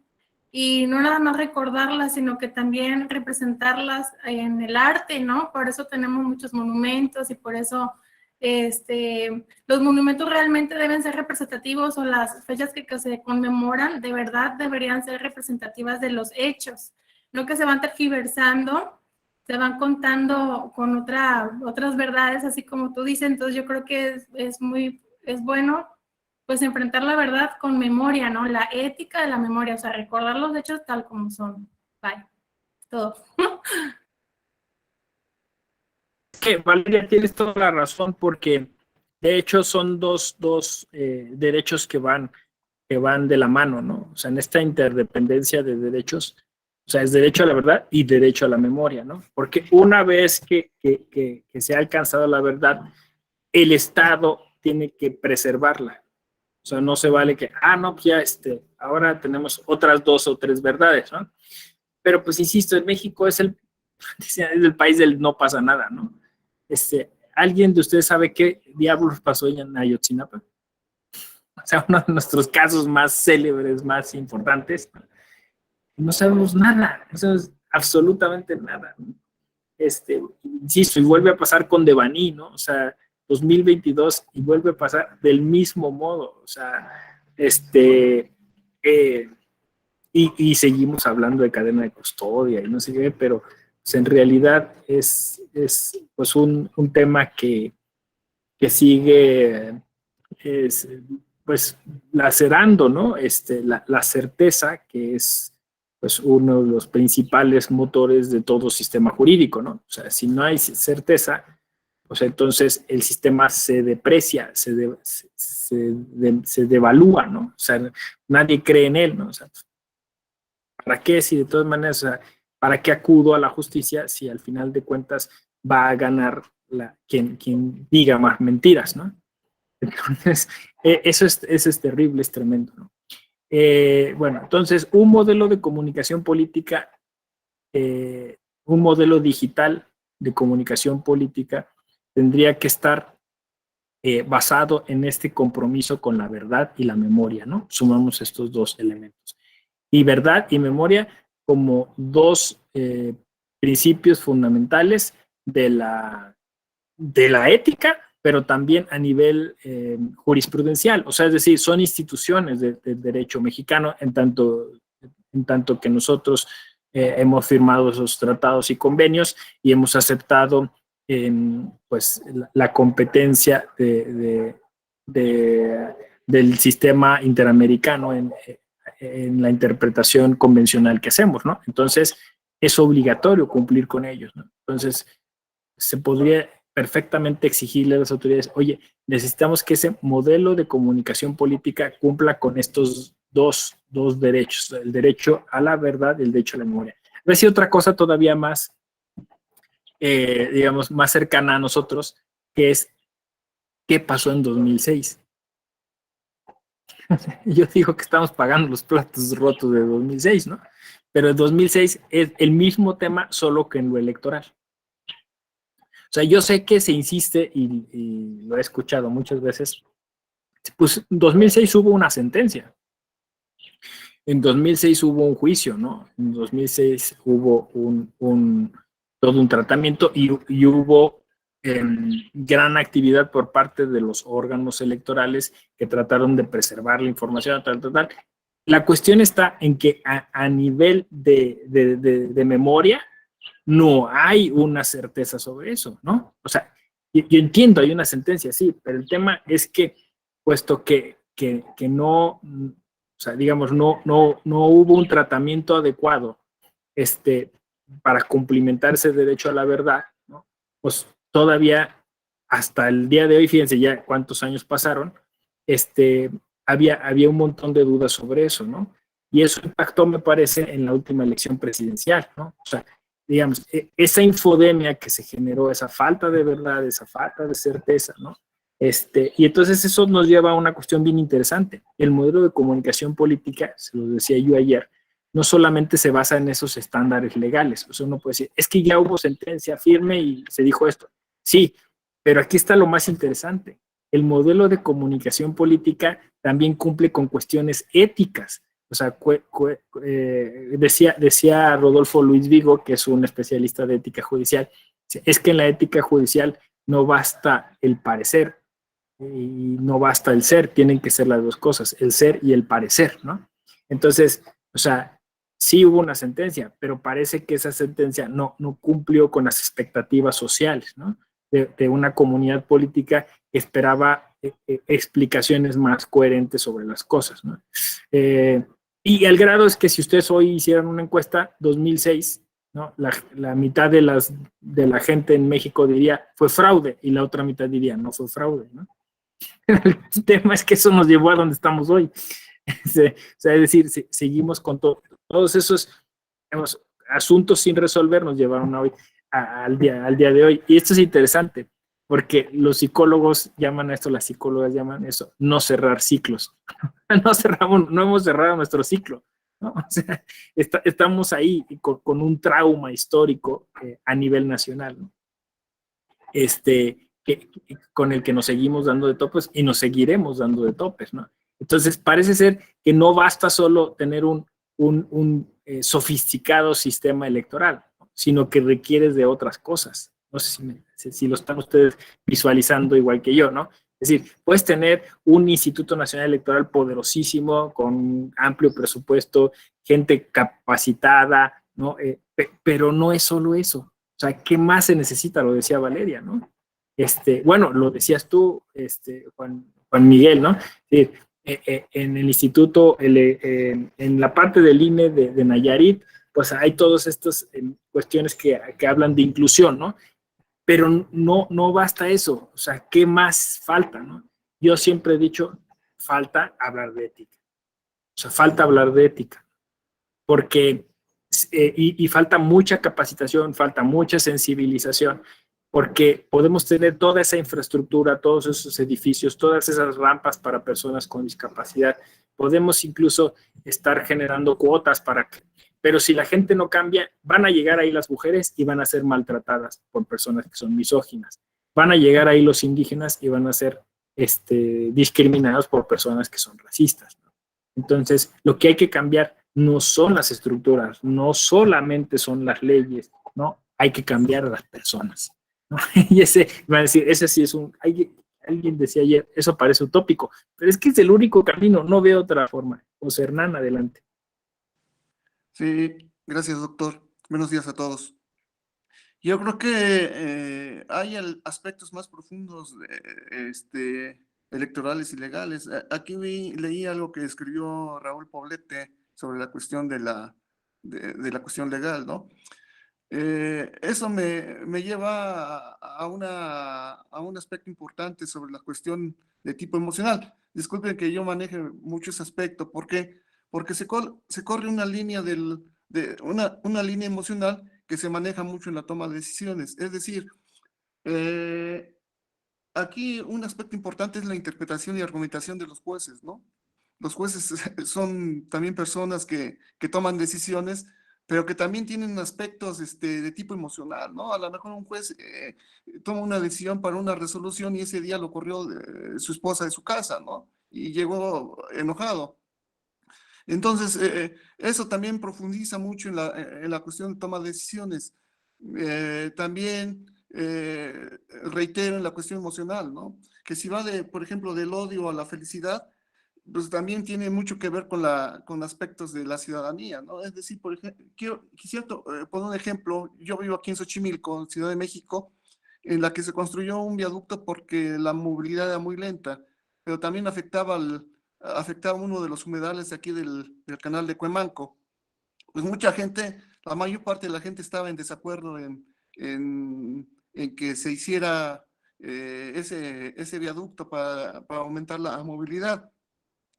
y no nada más recordarlas, sino que también representarlas en el arte, ¿no? Por eso tenemos muchos monumentos y por eso los monumentos realmente deben ser representativos, o las fechas que se conmemoran de verdad deberían ser representativas de los hechos, no que se van tergiversando, se van contando con otras verdades, así como tú dices. Entonces yo creo que es bueno pues enfrentar la verdad con memoria, ¿no? La ética de la memoria, o sea, recordar los hechos tal como son. Bye. Todo. Que Valeria, tienes toda la razón, porque de hecho son dos derechos que van de la mano, ¿no? O sea, en esta interdependencia de derechos, o sea, es derecho a la verdad y derecho a la memoria, ¿no? Porque una vez que se ha alcanzado la verdad, el Estado tiene que preservarla. O sea, no se vale que, no, pues ya ahora tenemos otras 2 o 3 verdades, ¿no? Pero pues insisto, en México es el país del no pasa nada, ¿no? ¿Alguien de ustedes sabe qué diablos pasó en Ayotzinapa? O sea, uno de nuestros casos más célebres, más importantes. No sabemos nada, no sabemos absolutamente nada. Insisto, y vuelve a pasar con Devani, ¿no? O sea, 2022 y vuelve a pasar del mismo modo. O sea, y seguimos hablando de cadena de custodia y no sé qué, pero pues, en realidad es pues un tema que sigue pues lacerando, ¿no? La certeza, que es pues uno de los principales motores de todo sistema jurídico, ¿no? O sea, si no hay certeza, pues entonces el sistema se deprecia, se devalúa, ¿no? O sea, nadie cree en él, ¿no? O sea, ¿para qué? Si de todas maneras, o sea, ¿para qué acudo a la justicia si al final de cuentas va a ganar quien diga más mentiras, ¿no? Entonces, eso es terrible, es tremendo, ¿no? Bueno, entonces, un modelo de comunicación política, un modelo digital de comunicación política tendría que estar basado en este compromiso con la verdad y la memoria, ¿no? Sumamos estos 2 elementos. Y verdad y memoria como 2 principios fundamentales de la ética, pero también a nivel jurisprudencial. O sea, es decir, son instituciones de derecho mexicano en tanto que nosotros hemos firmado esos tratados y convenios y hemos aceptado pues la competencia del sistema interamericano en la interpretación convencional que hacemos, ¿no? Entonces, es obligatorio cumplir con ellos, ¿no? Entonces, se podría perfectamente exigirle a las autoridades, oye, necesitamos que ese modelo de comunicación política cumpla con estos dos derechos, el derecho a la verdad y el derecho a la memoria. Voy a decir otra cosa todavía más, digamos, más cercana a nosotros, que es qué pasó en 2006. Yo digo que estamos pagando los platos rotos de 2006, ¿no? Pero el 2006 es el mismo tema, solo que en lo electoral. O sea, yo sé que se insiste, y lo he escuchado muchas veces, pues en 2006 hubo una sentencia. En 2006 hubo un juicio, ¿no? En 2006 hubo todo un tratamiento y hubo gran actividad por parte de los órganos electorales que trataron de preservar la información, tal. La cuestión está en que a nivel de memoria no hay una certeza sobre eso, ¿no? O sea, yo entiendo, hay una sentencia, sí, pero el tema es que, puesto que no, o sea, digamos, no hubo un tratamiento adecuado para cumplimentar ese derecho a la verdad, ¿no? Pues todavía hasta el día de hoy, fíjense ya cuántos años pasaron, había un montón de dudas sobre eso, ¿no? Y eso impactó, me parece, en la última elección presidencial, ¿no? O sea, digamos, esa infodemia que se generó, esa falta de verdad, esa falta de certeza, ¿no? Y entonces eso nos lleva a una cuestión bien interesante. El modelo de comunicación política, se lo decía yo ayer, no solamente se basa en esos estándares legales. O sea, uno puede decir, es que ya hubo sentencia firme y se dijo esto. Sí, pero aquí está lo más interesante. El modelo de comunicación política también cumple con cuestiones éticas. O sea, decía Rodolfo Luis Vigo, que es un especialista de ética judicial, es que en la ética judicial no basta el parecer y no basta el ser, tienen que ser las dos cosas, el ser y el parecer, ¿no? Entonces, o sea, sí hubo una sentencia, pero parece que esa sentencia no cumplió con las expectativas sociales, ¿no? De una comunidad política que esperaba explicaciones más coherentes sobre las cosas, ¿no? Y el grado es que si ustedes hoy hicieran una encuesta, 2006, ¿no? La mitad de la gente en México diría fue fraude y la otra mitad diría no fue fraude, ¿no? El tema es que eso nos llevó a donde estamos hoy. O sea, es decir, seguimos con todos esos, digamos, asuntos sin resolver, nos llevaron hoy al día de hoy. Y esto es interesante, porque los psicólogos llaman a esto, las psicólogas llaman eso, no cerrar ciclos. No hemos cerrado nuestro ciclo, ¿no? O sea, estamos ahí con un trauma histórico a nivel nacional, ¿no? Con el que nos seguimos dando de topes y nos seguiremos dando de topes, ¿no? Entonces, parece ser que no basta solo tener un sofisticado sistema electoral, ¿no? Sino que requieres de otras cosas. No sé si lo están ustedes visualizando igual que yo, ¿no? Es decir, puedes tener un Instituto Nacional Electoral poderosísimo, con amplio presupuesto, gente capacitada, ¿no? Pero no es solo eso. O sea, ¿qué más se necesita? Lo decía Valeria, ¿no? Bueno, lo decías tú, Juan Miguel, ¿no? Sí, en el instituto, en la parte del INE de Nayarit, pues hay todas estas cuestiones que hablan de inclusión, ¿no? Pero no basta eso. O sea, ¿qué más falta, no? Yo siempre he dicho, falta hablar de ética. O sea, falta hablar de ética. Porque, y falta mucha capacitación, falta mucha sensibilización, porque podemos tener toda esa infraestructura, todos esos edificios, todas esas rampas para personas con discapacidad. Podemos incluso estar generando cuotas pero si la gente no cambia, van a llegar ahí las mujeres y van a ser maltratadas por personas que son misóginas. Van a llegar ahí los indígenas y van a ser discriminados por personas que son racistas, ¿no? Entonces, lo que hay que cambiar no son las estructuras, no solamente son las leyes, ¿no? Hay que cambiar a las personas, ¿no? Y va a decir, ese sí es alguien decía ayer, eso parece utópico, pero es que es el único camino, no veo otra forma. José Hernán, adelante. Sí, gracias, doctor. Buenos días a todos. Yo creo que hay aspectos más profundos electorales y legales. Aquí leí algo que escribió Raúl Poblete sobre la cuestión de la cuestión legal, ¿no? Eso me lleva a un aspecto importante sobre la cuestión de tipo emocional. Disculpen que yo maneje mucho ese aspecto, porque porque se corre una línea una línea emocional que se maneja mucho en la toma de decisiones. Es decir, aquí un aspecto importante es la interpretación y argumentación de los jueces, ¿no? Los jueces son también personas que toman decisiones, pero que también tienen aspectos de tipo emocional, ¿no? A lo mejor un juez toma una decisión para una resolución y ese día lo corrió su esposa de su casa, ¿no? Y llegó enojado. Entonces, eso también profundiza mucho en la cuestión de toma de decisiones. También reitero en la cuestión emocional, ¿no? Que si va por ejemplo, del odio a la felicidad, pues también tiene mucho que ver con aspectos de la ciudadanía, ¿no? Es decir, por ejemplo, quisiera poner un ejemplo. Yo vivo aquí en Xochimilco, Ciudad de México, en la que se construyó un viaducto porque la movilidad era muy lenta, pero también afectaba uno de los humedales de aquí del canal de Cuemanco. Pues mucha gente, la mayor parte de la gente estaba en desacuerdo en que se hiciera ese viaducto para aumentar la movilidad.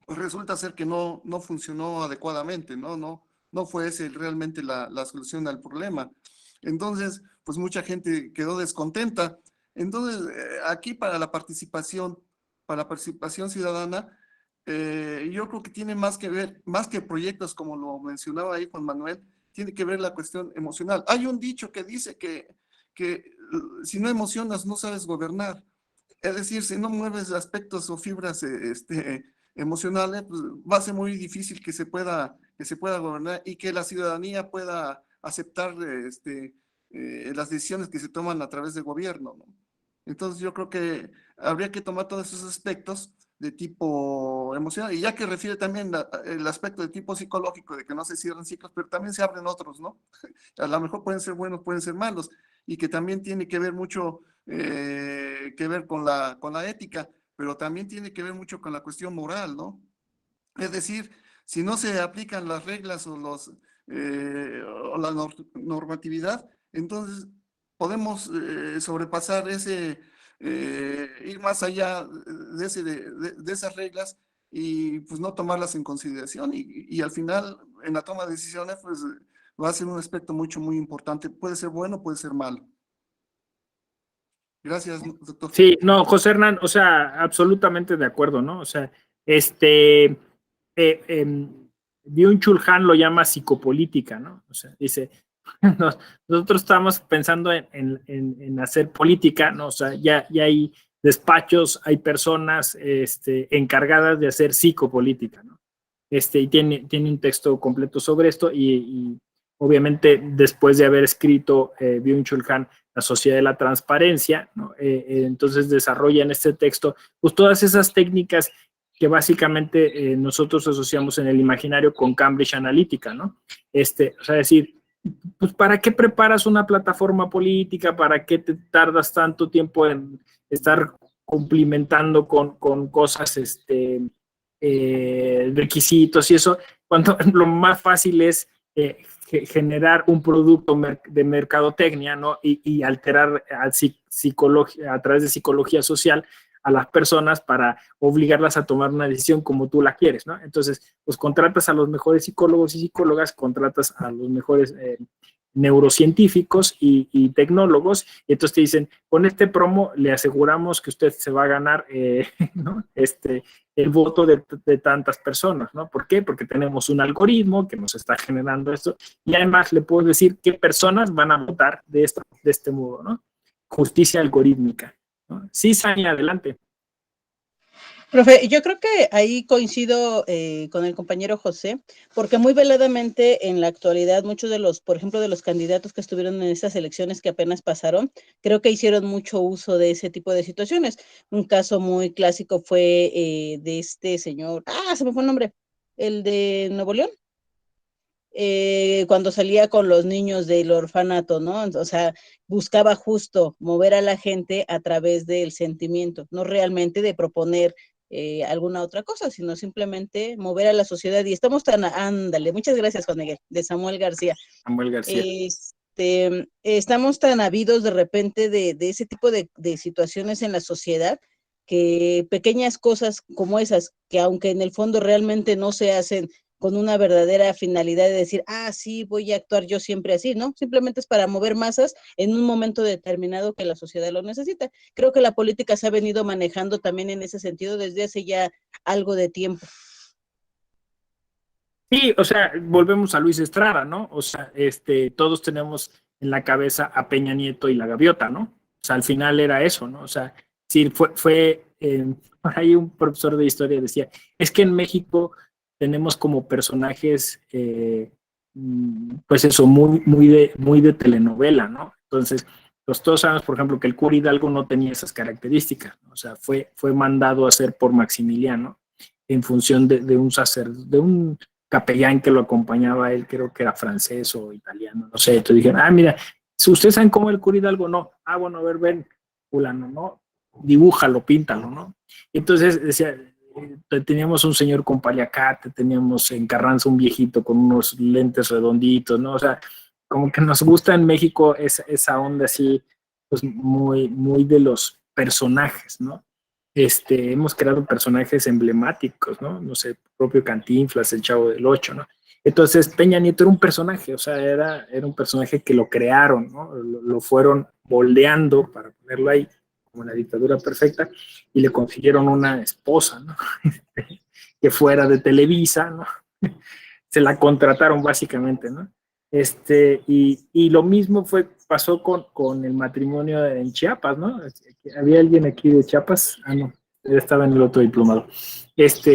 Pues resulta ser que no funcionó adecuadamente, no fue ese realmente la solución al problema. Entonces, pues mucha gente quedó descontenta. Entonces, aquí para la participación ciudadana, yo creo que tiene más que ver, más que proyectos como lo mencionaba ahí Juan Manuel, tiene que ver la cuestión emocional. Hay un dicho que dice que si no emocionas no sabes gobernar. Es decir, si no mueves aspectos o fibras emocionales, pues va a ser muy difícil que se pueda gobernar y que la ciudadanía pueda aceptar las decisiones que se toman a través del gobierno, ¿no? Entonces yo creo que habría que tomar todos esos aspectos de tipo emocional, y ya que refiere también el aspecto de tipo psicológico, de que no se cierran ciclos, pero también se abren otros, ¿no? A lo mejor pueden ser buenos, pueden ser malos, y que también tiene que ver mucho que ver con la ética, pero también tiene que ver mucho con la cuestión moral, ¿no? Es decir, si no se aplican las reglas o la normatividad, entonces podemos sobrepasar ir más allá de esas reglas y pues no tomarlas en consideración y al final en la toma de decisiones pues va a ser un aspecto muy importante. Puede ser bueno, puede ser malo. Gracias, doctor. Sí, no, José Hernán, o sea, absolutamente de acuerdo, ¿no? O sea, Byung-Chul Han lo llama psicopolítica, ¿no? O sea, dice, nosotros estamos pensando en hacer política, ¿no? O sea, ya hay despachos, hay personas encargadas de hacer psicopolítica, ¿no? Y tiene un texto completo sobre esto y obviamente después de haber escrito Byung-Chul Han La Sociedad de la Transparencia, ¿no? Entonces desarrolla en este texto pues todas esas técnicas que básicamente nosotros asociamos en el imaginario con Cambridge Analytica, ¿no? O sea, decir, pues ¿para qué preparas una plataforma política? ¿Para qué te tardas tanto tiempo en estar cumplimentando con cosas, requisitos y eso, cuando lo más fácil es generar un producto de mercadotecnia, ¿no? Y alterar a través de psicología social a las personas para obligarlas a tomar una decisión como tú la quieres, ¿no? Entonces, pues contratas a los mejores psicólogos y psicólogas, contratas a los mejores neurocientíficos y tecnólogos, y entonces te dicen, con este promo le aseguramos que usted se va a ganar ¿no? El voto de tantas personas, ¿no? ¿Por qué? Porque tenemos un algoritmo que nos está generando esto, y además le puedo decir qué personas van a votar de este modo, ¿no? Justicia algorítmica, ¿no? Sí, Sani, adelante. Profe, yo creo que ahí coincido con el compañero José, porque muy veladamente en la actualidad muchos de los, por ejemplo, de los candidatos que estuvieron en estas elecciones que apenas pasaron, creo que hicieron mucho uso de ese tipo de situaciones. Un caso muy clásico fue de este señor, se me fue el nombre, el de Nuevo León. Cuando salía con los niños del orfanato, ¿no? O sea, buscaba justo mover a la gente a través del sentimiento, no realmente de proponer alguna otra cosa, sino simplemente mover a la sociedad. Y estamos ándale, muchas gracias, Juan Miguel, de Samuel García. Samuel García. Estamos tan habidos de repente de ese tipo de situaciones en la sociedad, que pequeñas cosas como esas, que aunque en el fondo realmente no se hacen con una verdadera finalidad de decir, ah, sí, voy a actuar yo siempre así, ¿no? Simplemente es para mover masas en un momento determinado que la sociedad lo necesita. Creo que la política se ha venido manejando también en ese sentido desde hace ya algo de tiempo. Sí, o sea, volvemos a Luis Estrada, ¿no? O sea, todos tenemos en la cabeza a Peña Nieto y la gaviota, ¿no? O sea, al final era eso, ¿no? O sea, sí, por ahí un profesor de historia decía, es que en México tenemos como personajes, pues eso, muy de telenovela, ¿no? Entonces, pues todos sabemos, por ejemplo, que el cura Hidalgo no tenía esas características, ¿no? O sea, fue mandado a hacer por Maximiliano en función de un capellán que lo acompañaba a él, creo que era francés o italiano, no sé. Entonces dijeron, mira, si ustedes saben cómo el cura Hidalgo, no. Bueno, a ver, ven, fulano, ¿no? Dibújalo, píntalo, ¿no? Entonces decía, teníamos un señor con paliacate, teníamos en Carranza un viejito con unos lentes redonditos, ¿no? O sea, como que nos gusta en México esa onda así, pues muy de los personajes, ¿no? Hemos creado personajes emblemáticos, ¿no? No sé, propio Cantinflas, el Chavo del Ocho, ¿no? Entonces, Peña Nieto era un personaje, o sea, era un personaje que lo crearon, ¿no? Lo fueron moldeando para ponerlo ahí, como la dictadura perfecta, y le consiguieron una esposa, ¿no? Que fuera de Televisa, ¿no? Se la contrataron básicamente, ¿no? Y lo mismo pasó con el matrimonio en Chiapas, ¿no? Había alguien aquí de Chiapas, no, estaba en el otro diplomado,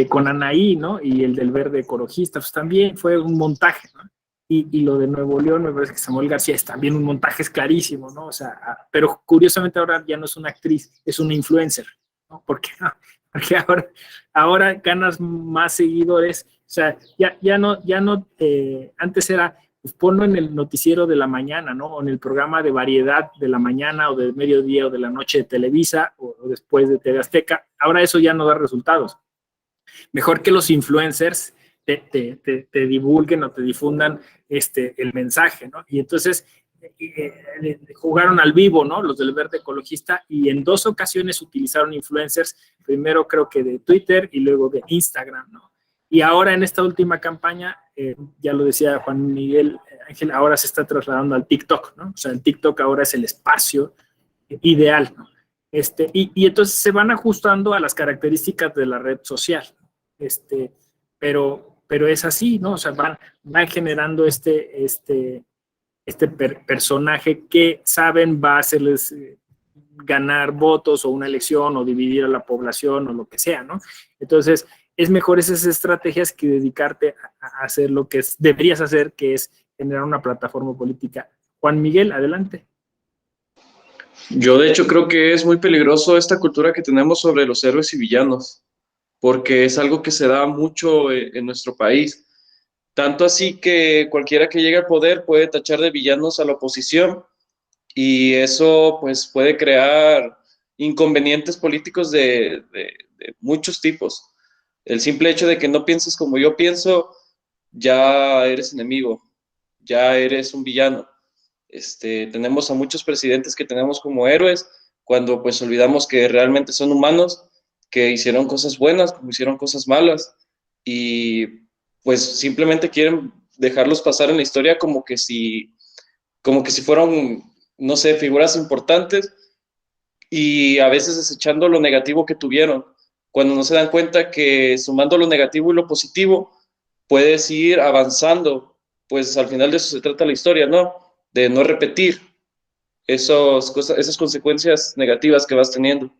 con Anaí, ¿no? Y el del Verde Ecologista, pues también fue un montaje, ¿no? Y lo de Nuevo León, me parece que Samuel García es también un montaje, es clarísimo, ¿no? O sea, pero curiosamente ahora ya no es una actriz, es una influencer, ¿no? Porque ahora ganas más seguidores, o sea, ya no, antes era, pues ponlo en el noticiero de la mañana, ¿no? O en el programa de variedad de la mañana o del mediodía o de la noche de Televisa o después de TV Azteca. Ahora eso ya no da resultados. Mejor que los influencers te divulguen o te difundan el mensaje, ¿no? Y entonces jugaron al vivo, ¿no? Los del Verde Ecologista, y en 2 ocasiones utilizaron influencers, primero creo que de Twitter y luego de Instagram, ¿no? Y ahora en esta última campaña, ya lo decía Juan Miguel Ángel, ahora se está trasladando al TikTok, ¿no? O sea, el TikTok ahora es el espacio ideal, ¿no? Y entonces se van ajustando a las características de la red social, pero es así, ¿no? O sea, van generando personaje que saben va a hacerles ganar votos o una elección o dividir a la población o lo que sea, ¿no? Entonces, es mejor esas estrategias que dedicarte a hacer lo que deberías hacer, que es generar una plataforma política. Juan Miguel, adelante. Yo de hecho creo que es muy peligroso esta cultura que tenemos sobre los héroes y villanos, porque es algo que se da mucho en nuestro país. Tanto así que cualquiera que llegue al poder puede tachar de villanos a la oposición, y eso pues puede crear inconvenientes políticos de muchos tipos. El simple hecho de que no pienses como yo pienso, ya eres enemigo, ya eres un villano. Tenemos a muchos presidentes que tenemos como héroes, cuando pues olvidamos que realmente son humanos, que hicieron cosas buenas, como hicieron cosas malas, y pues simplemente quieren dejarlos pasar en la historia como que si fueran, no sé, figuras importantes, y a veces desechando lo negativo que tuvieron, cuando no se dan cuenta que sumando lo negativo y lo positivo puedes ir avanzando. Pues al final de eso se trata la historia, ¿no? De no repetir esas consecuencias negativas que vas teniendo.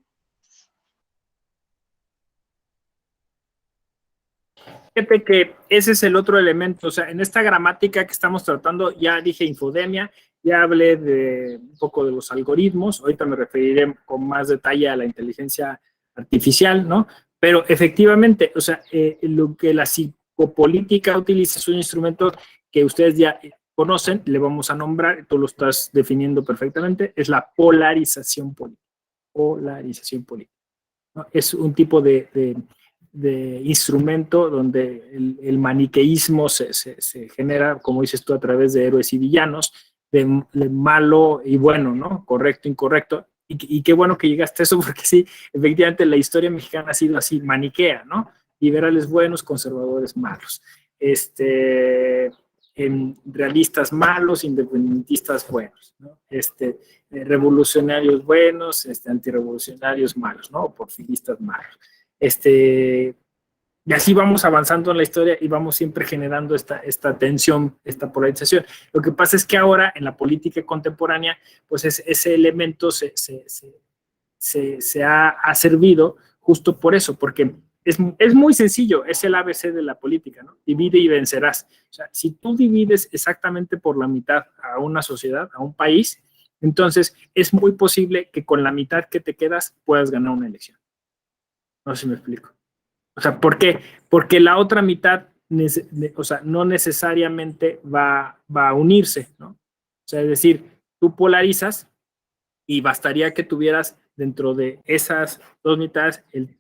Fíjate que ese es el otro elemento, o sea, en esta gramática que estamos tratando, ya dije infodemia, ya hablé de un poco de los algoritmos, ahorita me referiré con más detalle a la inteligencia artificial, ¿no? Pero efectivamente, o sea, lo que la psicopolítica utiliza es un instrumento que ustedes ya conocen, le vamos a nombrar, tú lo estás definiendo perfectamente, es la polarización política. Polarización política, ¿no? Es un tipo de instrumento donde el maniqueísmo se genera, como dices tú, a través de héroes y villanos, de malo y bueno, ¿no? Correcto, incorrecto. Y qué bueno que llegaste a eso, porque sí, efectivamente la historia mexicana ha sido así, maniquea, ¿no? Liberales buenos, conservadores malos. realistas malos, independentistas buenos, ¿no? Revolucionarios buenos, antirrevolucionarios malos, ¿no? O porfiristas malos. Y así vamos avanzando en la historia y vamos siempre generando esta tensión, esta polarización. Lo que pasa es que ahora en la política contemporánea, pues ese elemento se ha servido justo por eso, porque es muy sencillo, es el ABC de la política, ¿no? Divide y vencerás. O sea, si tú divides exactamente por la mitad a una sociedad, a un país, entonces es muy posible que con la mitad que te quedas puedas ganar una elección. No sé si me explico. O sea, ¿por qué? Porque la otra mitad, o sea, no necesariamente va a unirse, ¿no? O sea, es decir, tú polarizas y bastaría que tuvieras dentro de esas dos mitades el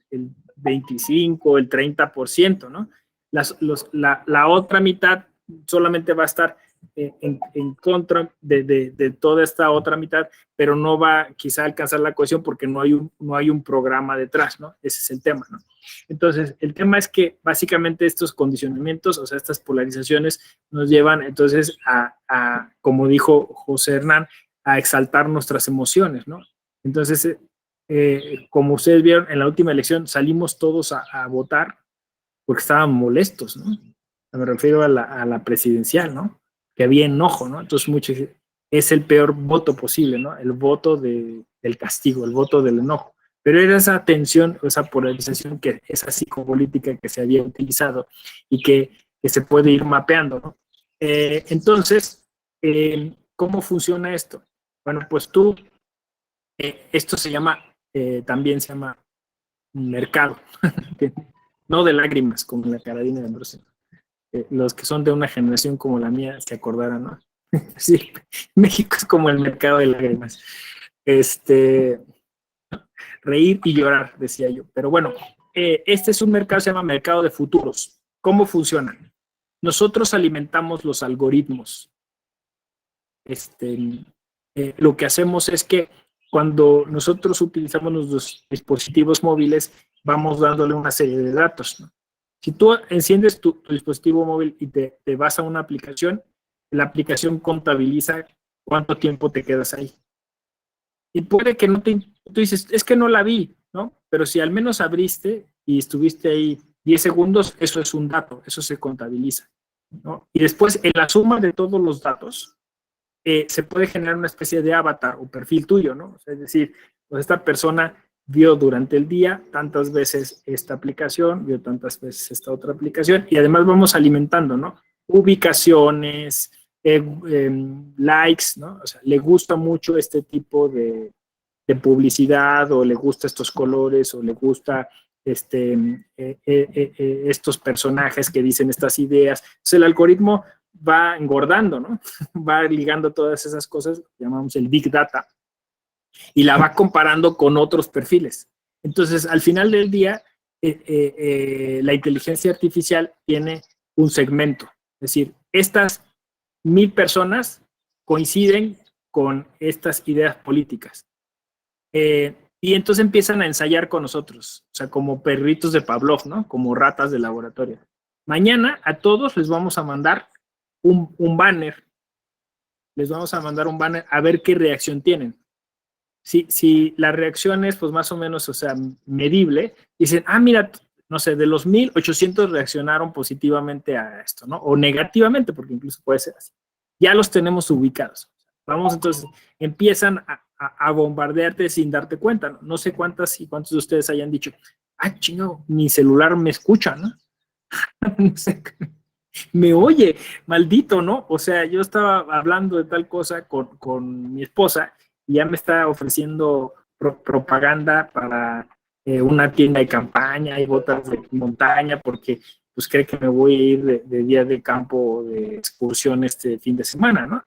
25, el 30%, ¿no? La otra mitad solamente va a estar en contra de toda esta otra mitad, pero no va quizá a alcanzar la cohesión porque no hay un programa detrás, ¿no? Ese es el tema, ¿no? Entonces, el tema es que básicamente estos condicionamientos, o sea, estas polarizaciones nos llevan entonces como dijo José Hernán, a exaltar nuestras emociones, ¿no? Entonces, como ustedes vieron, en la última elección salimos todos a votar porque estaban molestos, ¿no? Me refiero a la presidencial, ¿no? Que había enojo, ¿no? Entonces, es el peor voto posible, ¿no? El voto del castigo, el voto del enojo. Pero era esa tensión, esa polarización, esa psicopolítica que se había utilizado y que se puede ir mapeando, ¿no? Entonces, ¿cómo funciona esto? Bueno, pues esto también se llama mercado, no de lágrimas, como la carabina de Ambrosio. Los que son de una generación como la mía se acordarán, ¿no? Sí, México es como el mercado de lágrimas. Reír y llorar, decía yo. Pero bueno, este es un mercado, se llama mercado de futuros. ¿Cómo funciona? Nosotros alimentamos los algoritmos. Lo que hacemos es que cuando nosotros utilizamos los dispositivos móviles, vamos dándole una serie de datos, ¿no? Si tú enciendes tu dispositivo móvil y te vas a una aplicación, la aplicación contabiliza cuánto tiempo te quedas ahí. Y puede que tú dices, es que no la vi, ¿no? Pero si al menos abriste y estuviste ahí 10 segundos, eso es un dato, eso se contabiliza, ¿no? Y después, en la suma de todos los datos, se puede generar una especie de avatar o perfil tuyo, ¿no? O sea, es decir, pues esta persona vio durante el día tantas veces esta aplicación, vio tantas veces esta otra aplicación, y además vamos alimentando, ¿no? Ubicaciones, likes, ¿no? O sea, le gusta mucho este tipo de publicidad, o le gusta estos colores, o le gusta estos personajes que dicen estas ideas. Entonces el algoritmo va engordando, ¿no? Va ligando todas esas cosas, llamamos el Big Data, y la va comparando con otros perfiles. Entonces, al final del día, la inteligencia artificial tiene un segmento. Es decir, estas 1000 personas coinciden con estas ideas políticas. Y entonces empiezan a ensayar con nosotros, o sea, como perritos de Pavlov, ¿no? Como ratas de laboratorio. Mañana a todos les vamos a mandar un banner. Les vamos a mandar un banner a ver qué reacción tienen. Si la reacción es, pues, más o menos, o sea, medible, dicen, mira, no sé, de los 1800 reaccionaron positivamente a esto, ¿no? O negativamente, porque incluso puede ser así. Ya los tenemos ubicados. Vamos, entonces, empiezan a bombardearte sin darte cuenta, ¿no? No sé cuántos de ustedes hayan dicho, chingo, mi celular me escucha, ¿no? No sé, me oye, maldito, ¿no? O sea, yo estaba hablando de tal cosa con mi esposa y ya me está ofreciendo propaganda para una tienda de campaña y botas de montaña porque pues cree que me voy a ir de día de campo o de excursión este fin de semana, ¿no?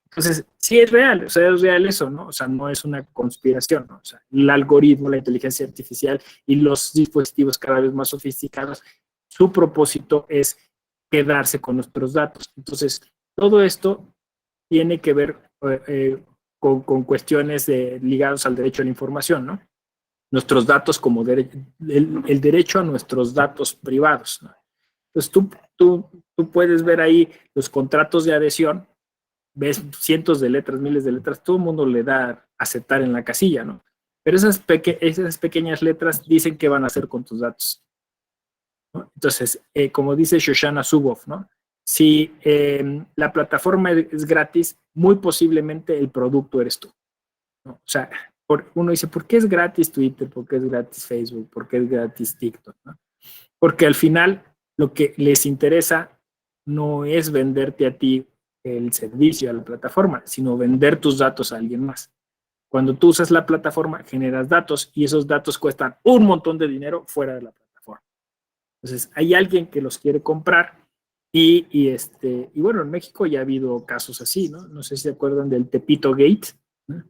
Entonces, sí es real, o sea, es real eso, ¿no? O sea, no es una conspiración, ¿no? O sea, el algoritmo, la inteligencia artificial y los dispositivos cada vez más sofisticados, su propósito es quedarse con nuestros datos. Entonces, todo esto tiene que ver con cuestiones ligadas al derecho a la información, ¿no? Nuestros datos como el derecho a nuestros datos privados, ¿no? Entonces, tú Tú puedes ver ahí los contratos de adhesión, ves cientos de letras, miles de letras, todo el mundo le da aceptar en la casilla, ¿no? Pero esas pequeñas letras dicen qué van a hacer con tus datos, ¿no? Entonces, como dice Shoshana Zuboff, ¿no? Si la plataforma es gratis, muy posiblemente el producto eres tú, ¿no? O sea, uno dice, ¿por qué es gratis Twitter? ¿Por qué es gratis Facebook? ¿Por qué es gratis TikTok? ¿No? Porque al final lo que les interesa no es venderte a ti el servicio a la plataforma, sino vender tus datos a alguien más. Cuando tú usas la plataforma, generas datos y esos datos cuestan un montón de dinero fuera de la plataforma. Entonces, hay alguien que los quiere comprar y bueno, en México ya ha habido casos así, ¿no? No sé si se acuerdan del Tepito Gate, ¿no?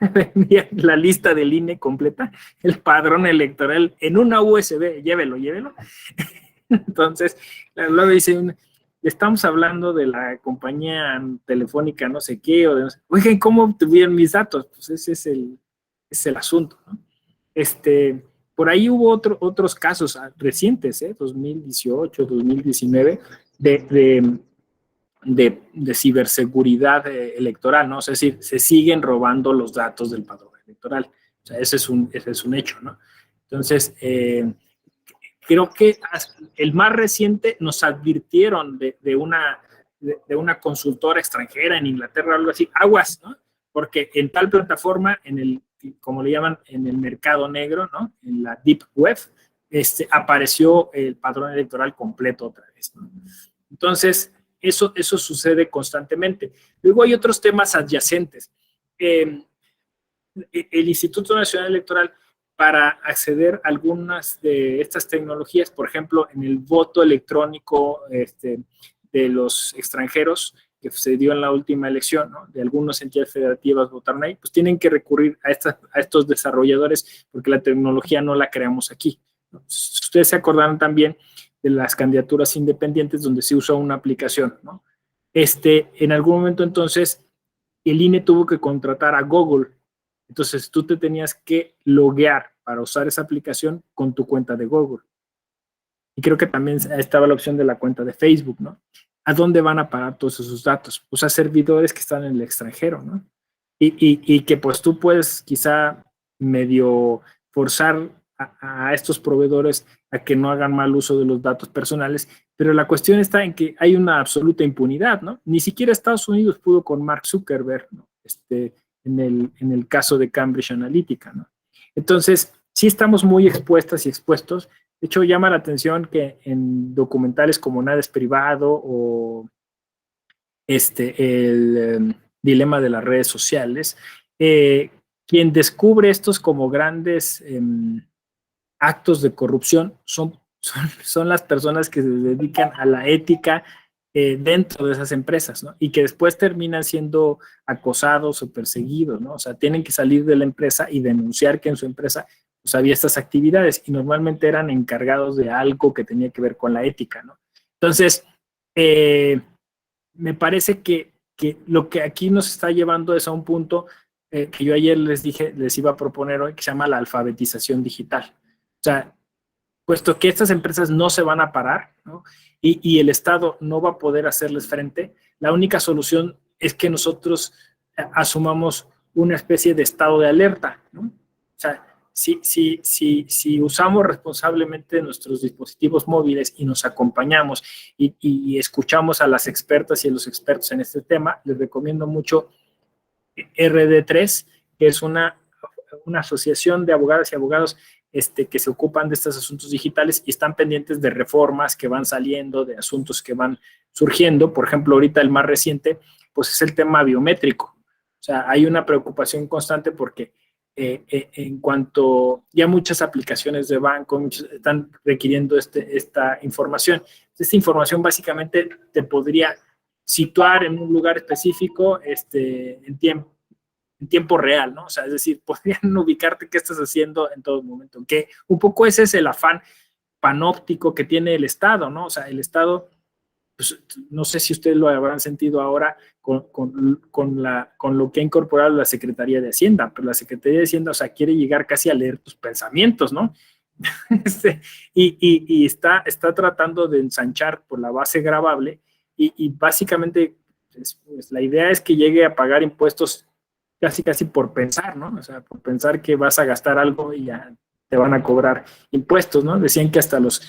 Vendían la lista del INE completa, el padrón electoral en una USB, llévelo. Entonces, luego dicen, estamos hablando de la compañía telefónica no sé qué, o de, oigan, ¿cómo obtuvieron mis datos? Pues ese es el asunto, ¿no? Por ahí hubo otros casos recientes, 2018, 2019, de ciberseguridad electoral, ¿no? Es decir, se siguen robando los datos del padrón electoral. O sea, ese es un hecho, ¿no? Entonces, creo que el más reciente nos advirtieron de una consultora extranjera en Inglaterra o algo así, aguas, ¿no? Porque en tal plataforma, como le llaman, en el mercado negro, ¿no? En la Deep Web, apareció el padrón electoral completo otra vez, ¿no? Entonces, eso sucede constantemente. Luego hay otros temas adyacentes. El Instituto Nacional Electoral, para acceder a algunas de estas tecnologías, por ejemplo, en el voto electrónico de los extranjeros que se dio en la última elección, ¿no? De algunas entidades federativas votaron ahí, pues tienen que recurrir a estos desarrolladores porque la tecnología no la creamos aquí, ¿no? Ustedes se acordaron también de las candidaturas independientes donde se usa una aplicación, ¿no? En algún momento entonces el INE tuvo que contratar a Google. Entonces, tú te tenías que loguear para usar esa aplicación con tu cuenta de Google. Y creo que también estaba la opción de la cuenta de Facebook, ¿no? ¿A dónde van a parar todos esos datos? Pues a servidores que están en el extranjero, ¿no? Y que pues tú puedes quizá medio forzar a estos proveedores a que no hagan mal uso de los datos personales, pero la cuestión está en que hay una absoluta impunidad, ¿no? Ni siquiera Estados Unidos pudo con Mark Zuckerberg, ¿no? En el caso de Cambridge Analytica, ¿no? Entonces, sí estamos muy expuestas y expuestos. De hecho, llama la atención que en documentales como Nada es Privado o el dilema de las redes sociales, quien descubre estos como grandes actos de corrupción son las personas que se dedican a la ética dentro de esas empresas, ¿no? Y que después terminan siendo acosados o perseguidos, ¿no? O sea, tienen que salir de la empresa y denunciar que en su empresa pues, había estas actividades y normalmente eran encargados de algo que tenía que ver con la ética, ¿no? Entonces, me parece que lo que aquí nos está llevando es a un punto que yo ayer les iba a proponer hoy, que se llama la alfabetización digital. O sea, puesto que estas empresas no se van a parar, ¿no? Y el Estado no va a poder hacerles frente, la única solución es que nosotros asumamos una especie de estado de alerta, ¿no? O sea, si usamos responsablemente nuestros dispositivos móviles y nos acompañamos y escuchamos a las expertas y a los expertos en este tema, les recomiendo mucho RD3, que es una asociación de abogadas y abogados que se ocupan de estos asuntos digitales y están pendientes de reformas que van saliendo, de asuntos que van surgiendo. Por ejemplo, ahorita el más reciente, pues es el tema biométrico. O sea, hay una preocupación constante porque en cuanto ya muchas aplicaciones de banco están requiriendo esta información. Esta información básicamente te podría situar en un lugar específico en tiempo real, ¿no? O sea, es decir, podrían ubicarte qué estás haciendo en todo momento, que un poco ese es el afán panóptico que tiene el Estado, ¿no? O sea, el Estado, pues, no sé si ustedes lo habrán sentido ahora con lo que ha incorporado la Secretaría de Hacienda, pero la Secretaría de Hacienda, o sea, quiere llegar casi a leer tus pensamientos, ¿no? y está tratando de ensanchar por la base gravable y básicamente pues, la idea es que llegue a pagar impuestos casi por pensar, ¿no? O sea, por pensar que vas a gastar algo y ya te van a cobrar impuestos, ¿no? Decían que hasta los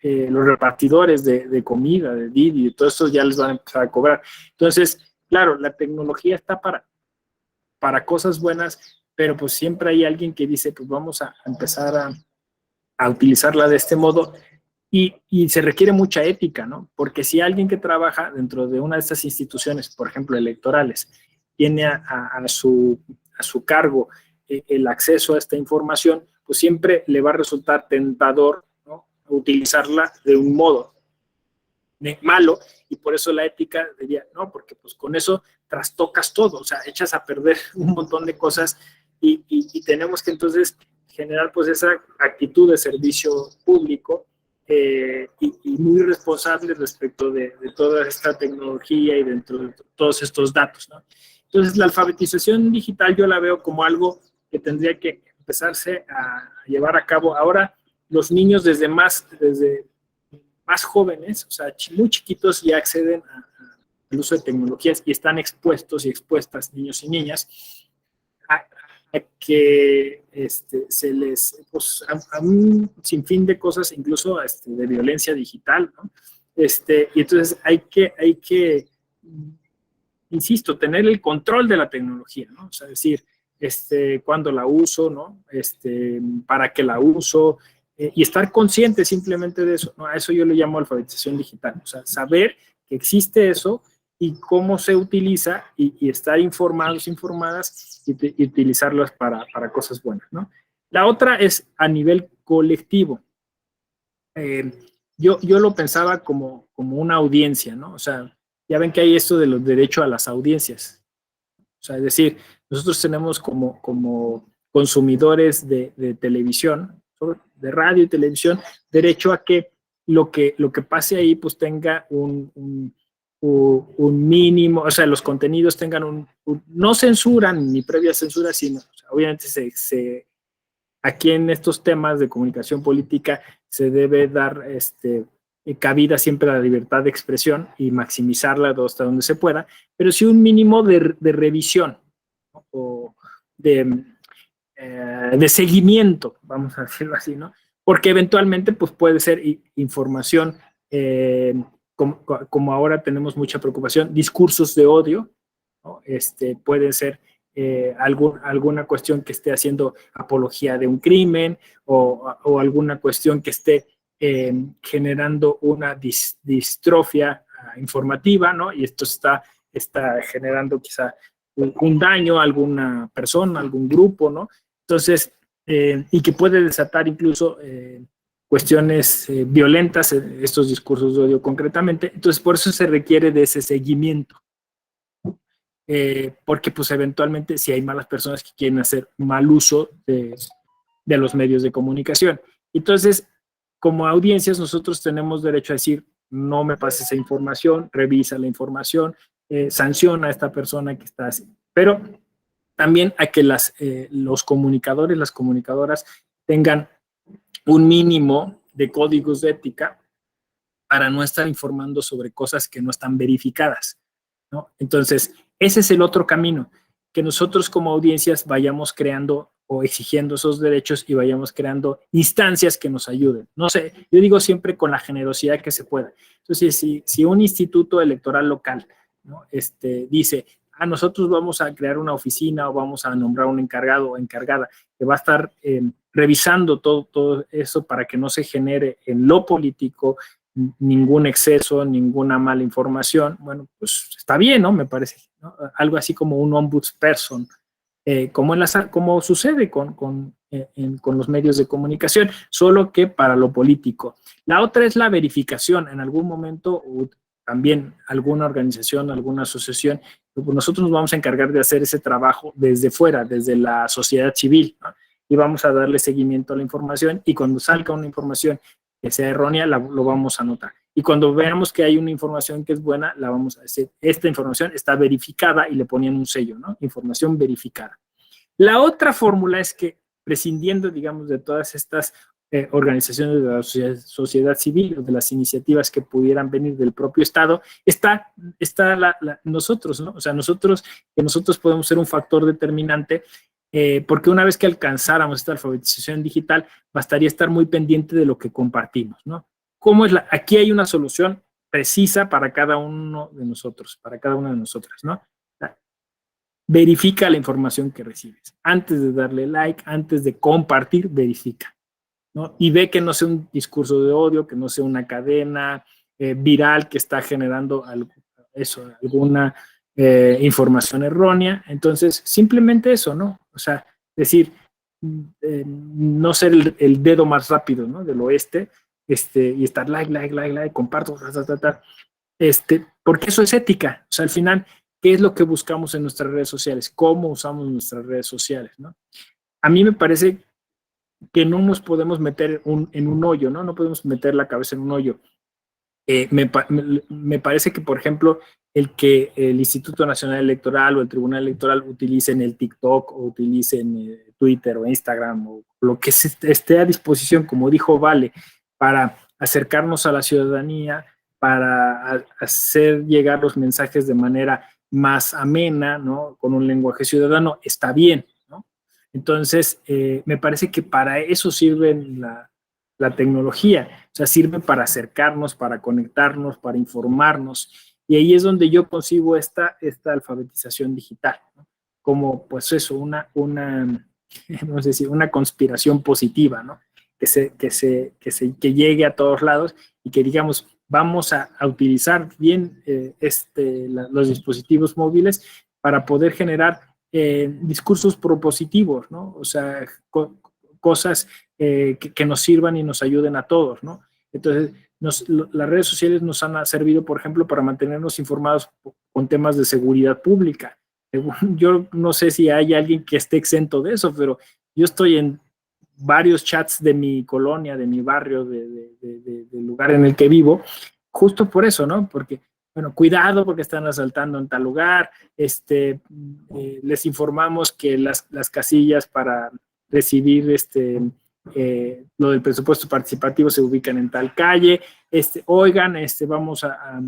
repartidores de comida, de Didi, y todo eso ya les van a empezar a cobrar. Entonces, claro, la tecnología está para cosas buenas, pero pues siempre hay alguien que dice, pues vamos a empezar a utilizarla de este modo y se requiere mucha ética, ¿no? Porque si alguien que trabaja dentro de una de estas instituciones, por ejemplo, electorales, tiene a su cargo el acceso a esta información, pues siempre le va a resultar tentador, ¿no?, utilizarla de un modo malo, y por eso la ética diría, no, porque pues con eso trastocas todo, o sea, echas a perder un montón de cosas y tenemos que entonces generar pues esa actitud de servicio público y muy responsable respecto de toda esta tecnología y dentro de todos estos datos, ¿no? Entonces la alfabetización digital yo la veo como algo que tendría que empezarse a llevar a cabo. Ahora los niños desde más jóvenes, o sea, muy chiquitos, ya acceden al uso de tecnologías y están expuestos y expuestas, niños y niñas, a que se les, pues, a un sinfín de cosas, incluso de violencia digital, ¿no? Y entonces hay que, insisto, tener el control de la tecnología, ¿no? O sea, decir, cuándo la uso, ¿no? Para qué la uso, y estar consciente simplemente de eso, ¿no? A eso yo le llamo alfabetización digital, o sea, saber que existe eso y cómo se utiliza y estar informados, informadas y utilizarlas para cosas buenas, ¿no? La otra es a nivel colectivo. Yo lo pensaba como una audiencia, ¿no? O sea, ya ven que hay esto de los derechos a las audiencias. O sea, es decir, nosotros tenemos como consumidores de televisión, de radio y televisión, derecho a que lo que pase ahí pues tenga un mínimo, o sea, los contenidos tengan no censuran ni previa censura, sino, o sea, obviamente aquí en estos temas de comunicación política se debe dar cabida siempre a la libertad de expresión y maximizarla hasta donde se pueda, pero sí un mínimo de revisión, ¿no? O de seguimiento, vamos a decirlo así, ¿no? Porque eventualmente pues puede ser información, como ahora tenemos mucha preocupación, discursos de odio, ¿no? Pueden ser alguna cuestión que esté haciendo apología de un crimen o alguna cuestión que esté generando una distrofia informativa, ¿no? Y esto está generando quizá un daño a alguna persona, a algún grupo, ¿no? Entonces, y que puede desatar incluso cuestiones violentas, estos discursos de odio concretamente. Entonces, por eso se requiere de ese seguimiento. Porque pues eventualmente si hay malas personas que quieren hacer mal uso de los medios de comunicación. Entonces, como audiencias, nosotros tenemos derecho a decir, no me pases esa información, revisa la información, sanciona a esta persona que está así. Pero también a que los comunicadores, las comunicadoras tengan un mínimo de códigos de ética para no estar informando sobre cosas que no están verificadas, ¿no? Entonces, ese es el otro camino, que nosotros como audiencias vayamos creando o exigiendo esos derechos y vayamos creando instancias que nos ayuden. No sé, yo digo siempre con la generosidad que se pueda. Entonces, si un instituto electoral local, ¿no?, dice, nosotros vamos a crear una oficina o vamos a nombrar un encargado o encargada que va a estar revisando todo eso para que no se genere en lo político ningún exceso, ninguna mala información, bueno, pues está bien, ¿no? Me parece, ¿no? Algo así como un ombudsperson, como sucede con los medios de comunicación, solo que para lo político. La otra es la verificación. En algún momento también alguna organización, alguna asociación, pues nosotros nos vamos a encargar de hacer ese trabajo desde fuera, desde la sociedad civil, ¿no? Y vamos a darle seguimiento a la información y cuando salga una información que sea errónea, lo vamos a anotar. Y cuando veamos que hay una información que es buena, la vamos a decir, esta información está verificada y le ponían un sello, ¿no? Información verificada. La otra fórmula es que prescindiendo, digamos, de todas estas organizaciones de la sociedad civil o de las iniciativas que pudieran venir del propio Estado, está nosotros, ¿no? O sea, nosotros podemos ser un factor determinante, porque una vez que alcanzáramos esta alfabetización digital, bastaría estar muy pendiente de lo que compartimos, ¿no? Aquí hay una solución precisa para cada uno de nosotros, para cada una de nosotras, ¿no? Verifica la información que recibes. Antes de darle like, antes de compartir, verifica, ¿no? Y ve que no sea un discurso de odio, que no sea una cadena viral que está generando alguna información errónea. Entonces, simplemente eso, ¿no? O sea, decir, no ser el dedo más rápido, ¿no? Del oeste, y estar like, comparto, porque eso es ética. O sea, al final, ¿qué es lo que buscamos en nuestras redes sociales? ¿Cómo usamos nuestras redes sociales, no? A mí me parece que no nos podemos meter en un hoyo, ¿no? No podemos meter la cabeza en un hoyo. Me parece que, por ejemplo, el que el Instituto Nacional Electoral o el Tribunal Electoral utilicen el TikTok o utilicen Twitter o Instagram o lo que esté a disposición, como dijo Vale, para acercarnos a la ciudadanía, para hacer llegar los mensajes de manera más amena, ¿no? Con un lenguaje ciudadano, está bien, ¿no? Entonces, me parece que para eso sirve la tecnología, o sea, sirve para acercarnos, para conectarnos, para informarnos, y ahí es donde yo concibo esta alfabetización digital, ¿no? Como, pues eso, vamos a decir, una conspiración positiva, ¿no? Que llegue a todos lados y que digamos, vamos a utilizar bien los dispositivos móviles para poder generar discursos propositivos, ¿no? O sea, cosas que nos sirvan y nos ayuden a todos, ¿no? Entonces, las redes sociales nos han servido, por ejemplo, para mantenernos informados con temas de seguridad pública. Yo no sé si hay alguien que esté exento de eso, pero yo estoy en varios chats de mi colonia, de mi barrio, del lugar en el que vivo, justo por eso, ¿no? Porque, bueno, cuidado porque están asaltando en tal lugar, les informamos que las casillas para recibir lo del presupuesto participativo se ubican en tal calle, oigan, vamos a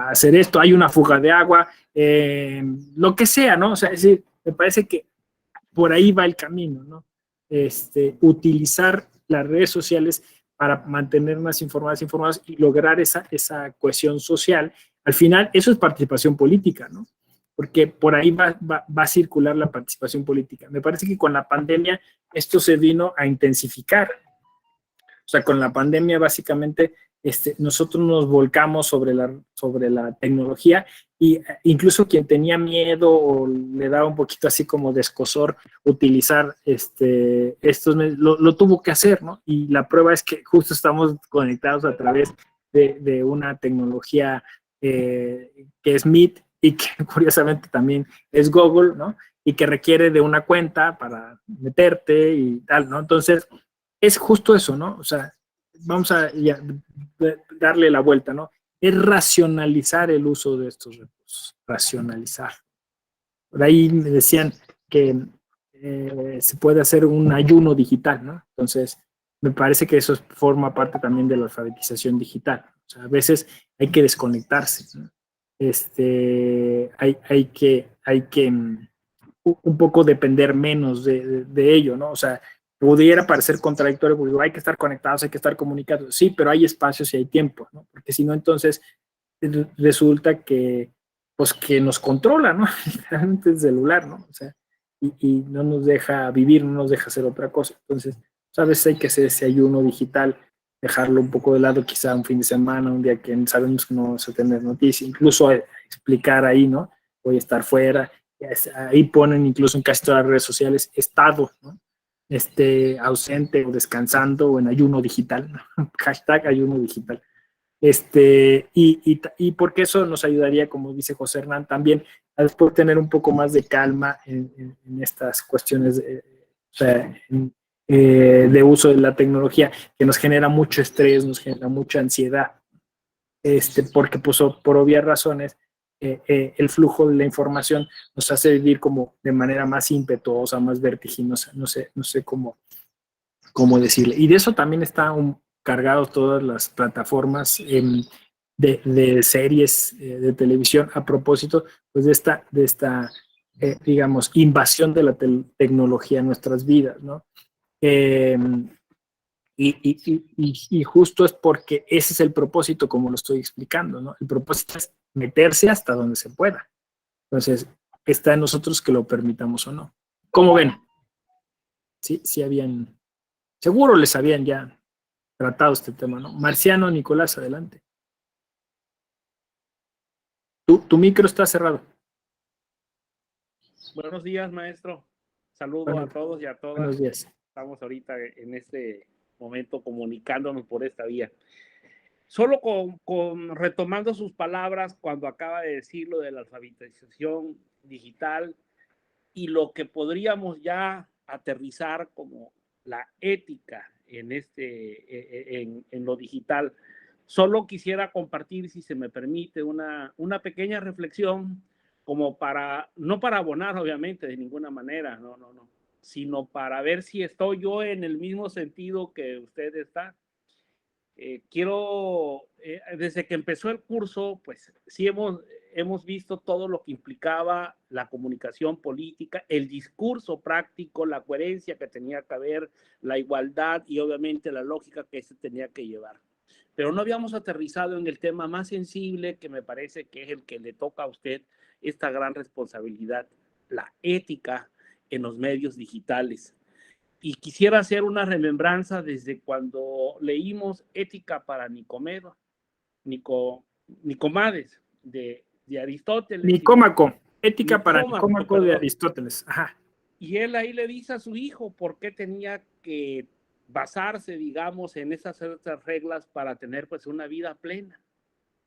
hacer esto, hay una fuga de agua, lo que sea, ¿no? O sea, es decir, me parece que por ahí va el camino, ¿no? Utilizar las redes sociales para mantenernos informadas y lograr esa cohesión social. Al final, eso es participación política, ¿no? Porque por ahí va a circular la participación política. Me parece que con la pandemia esto se vino a intensificar. O sea, con la pandemia básicamente nosotros nos volcamos sobre la tecnología y incluso quien tenía miedo o le daba un poquito así como de escozor utilizar estos medios, lo tuvo que hacer, ¿no? Y la prueba es que justo estamos conectados a través de una tecnología que es Meet y que curiosamente también es Google, ¿no? Y que requiere de una cuenta para meterte y tal, ¿no? Entonces, es justo eso, ¿no? O sea, vamos a darle la vuelta, ¿no? Es racionalizar el uso de estos recursos, racionalizar. Por ahí me decían que se puede hacer un ayuno digital, ¿no? Entonces, me parece que eso forma parte también de la alfabetización digital. O sea, a veces hay que desconectarse, ¿no? Hay que un poco depender menos de ello, ¿no? O sea, pudiera parecer contradictorio, porque hay que estar conectados, hay que estar comunicados, sí, pero hay espacios y hay tiempo, ¿no? Porque si no, entonces resulta que nos controla, ¿no? Realmente el celular, ¿no? O sea, y no nos deja vivir, no nos deja hacer otra cosa. Entonces, a veces hay que hacer ese ayuno digital, dejarlo un poco de lado, quizá un fin de semana, un día que sabemos que no vamos a tener noticias, incluso explicar ahí, ¿no? Voy a estar fuera, ahí ponen incluso en casi todas las redes sociales estado, ¿no? Ausente o descansando o en ayuno digital, ¿no? Hashtag ayuno digital. Y porque eso nos ayudaría, como dice José Hernán, también a después tener un poco más de calma en estas cuestiones de uso de la tecnología, que nos genera mucho estrés, nos genera mucha ansiedad, porque pues por obvias razones el flujo de la información nos hace vivir como de manera más impetuosa, más vertiginosa, no sé cómo decirle. Y de eso también están cargados todas las plataformas de series de televisión a propósito pues de esta digamos, invasión de la tecnología en nuestras vidas, ¿no? Y justo es porque ese es el propósito, como lo estoy explicando, ¿no? El propósito es meterse hasta donde se pueda. Entonces, está en nosotros que lo permitamos o no. ¿Cómo ven? Sí habían, seguro les habían ya tratado este tema, ¿no? Marciano, Nicolás, adelante. Tu micro está cerrado. Buenos días, maestro. Saludos Bueno, a todos y a todas. Buenos días. Estamos ahorita en este momento comunicándonos por esta vía. Solo retomando sus palabras cuando acaba de decir lo de la alfabetización digital y lo que podríamos ya aterrizar como la ética en lo digital. Solo quisiera compartir, si se me permite, una pequeña reflexión como no para abonar, obviamente, de ninguna manera, no, sino para ver si estoy yo en el mismo sentido que usted está. Desde que empezó el curso, pues sí hemos visto todo lo que implicaba la comunicación política, el discurso práctico, la coherencia que tenía que haber, la igualdad y obviamente la lógica que se tenía que llevar. Pero no habíamos aterrizado en el tema más sensible, que me parece que es el que le toca a usted esta gran responsabilidad, la ética en los medios digitales. Y quisiera hacer una remembranza desde cuando leímos Ética para Nicomades de Aristóteles. Nicómaco, Ética para Nicómaco de Aristóteles. Ajá. Y él ahí le dice a su hijo por qué tenía que basarse, digamos, en esas reglas para tener pues una vida plena.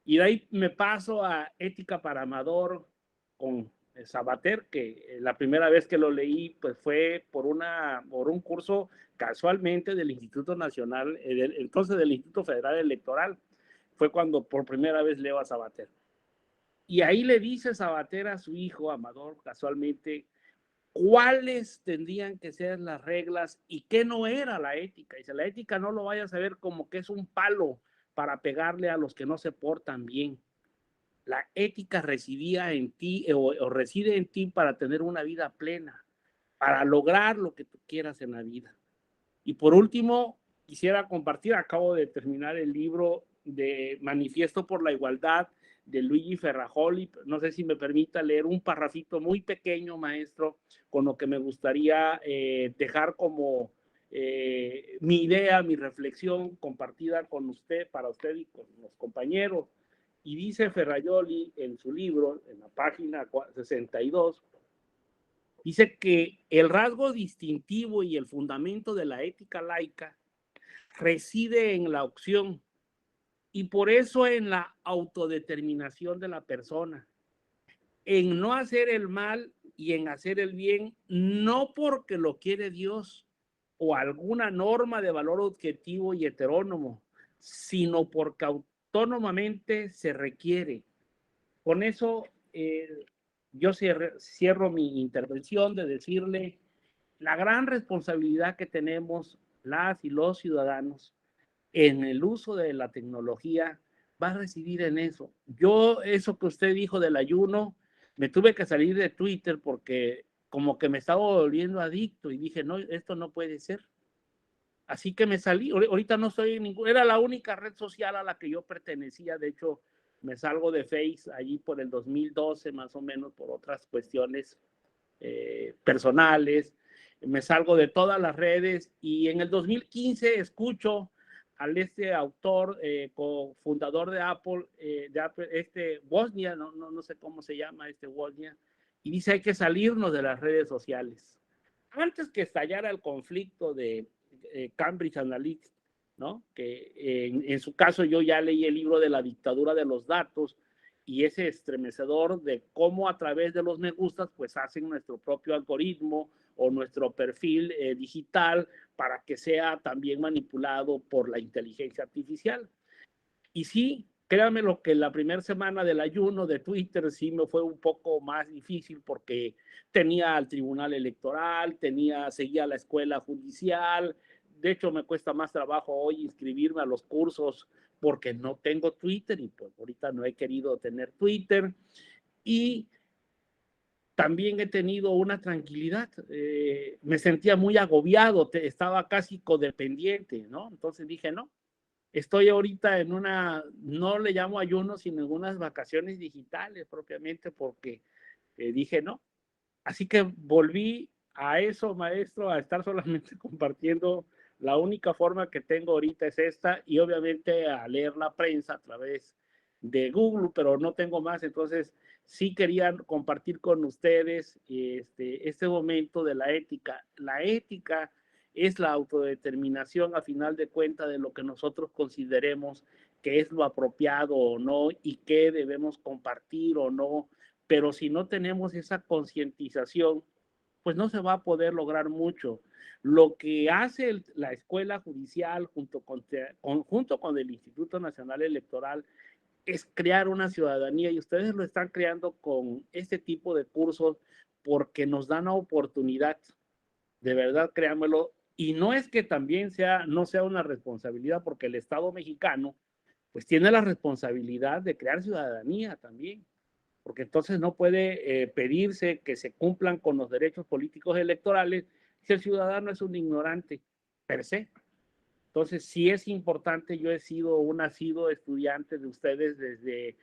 Y de ahí me paso a Ética para Amador con Sabater, que la primera vez que lo leí pues fue por un curso casualmente del Instituto Nacional, entonces del Instituto Federal Electoral. Fue cuando por primera vez leo a Sabater. Y ahí le dice Sabater a su hijo Amador, casualmente, cuáles tendrían que ser las reglas y qué no era la ética. Dice, la ética no lo vayas a ver como que es un palo para pegarle a los que no se portan bien. La ética residía en ti o reside en ti para tener una vida plena, para lograr lo que tú quieras en la vida. Y por último, quisiera compartir, acabo de terminar el libro de Manifiesto por la Igualdad de Luigi Ferrajoli. No sé si me permita leer un parrafito muy pequeño, maestro, con lo que me gustaría dejar como mi idea, mi reflexión compartida con usted, para usted y con los compañeros. Y dice Ferrajoli en su libro, en la página 62, dice que el rasgo distintivo y el fundamento de la ética laica reside en la opción y por eso en la autodeterminación de la persona, en no hacer el mal y en hacer el bien, no porque lo quiere Dios o alguna norma de valor objetivo y heterónomo, sino porque autónomamente se requiere. Con eso yo cierro mi intervención de decirle la gran responsabilidad que tenemos las y los ciudadanos en el uso de la tecnología va a residir en eso. Eso que usted dijo del ayuno, me tuve que salir de Twitter porque como que me estaba volviendo adicto y dije, no, esto no puede ser. Así que me salí. Ahorita no estoy en ninguna, era la única red social a la que yo pertenecía. De hecho, me salgo de Face allí por el 2012, más o menos, por otras cuestiones personales. Me salgo de todas las redes y en el 2015 escucho al autor, cofundador de Apple, Wozniak, no sé cómo se llama Wozniak, y dice hay que salirnos de las redes sociales. Antes que estallara el conflicto de Cambridge Analytica, ¿no? Que en su caso yo ya leí el libro de la dictadura de los datos y ese estremecedor de cómo a través de los me gustas pues hacen nuestro propio algoritmo o nuestro perfil digital para que sea también manipulado por la inteligencia artificial. Y sí, créanme lo que la primera semana del ayuno de Twitter sí me fue un poco más difícil porque tenía al tribunal electoral, seguía la escuela judicial. De hecho, me cuesta más trabajo hoy inscribirme a los cursos porque no tengo Twitter y pues ahorita no he querido tener Twitter. Y también he tenido una tranquilidad. Me sentía muy agobiado, estaba casi codependiente, ¿no? Entonces dije, no, estoy ahorita en no le llamo ayuno, sino en unas vacaciones digitales propiamente porque dije, no. Así que volví a eso, maestro, a estar solamente compartiendo. La única forma que tengo ahorita es esta y obviamente a leer la prensa a través de Google, pero no tengo más. Entonces, sí quería compartir con ustedes este momento de la ética. La ética es la autodeterminación a final de cuentas de lo que nosotros consideremos que es lo apropiado o no y qué debemos compartir o no. Pero si no tenemos esa concientización, pues no se va a poder lograr mucho. Lo que hace la escuela judicial junto con el Instituto Nacional Electoral es crear una ciudadanía y ustedes lo están creando con este tipo de cursos porque nos dan la oportunidad, de verdad, créanmelo, y no es que también no sea una responsabilidad porque el Estado mexicano pues tiene la responsabilidad de crear ciudadanía también, porque entonces no puede pedirse que se cumplan con los derechos políticos electorales si el ciudadano es un ignorante per se. Entonces, sí es importante, yo he sido un nacido estudiante de ustedes desde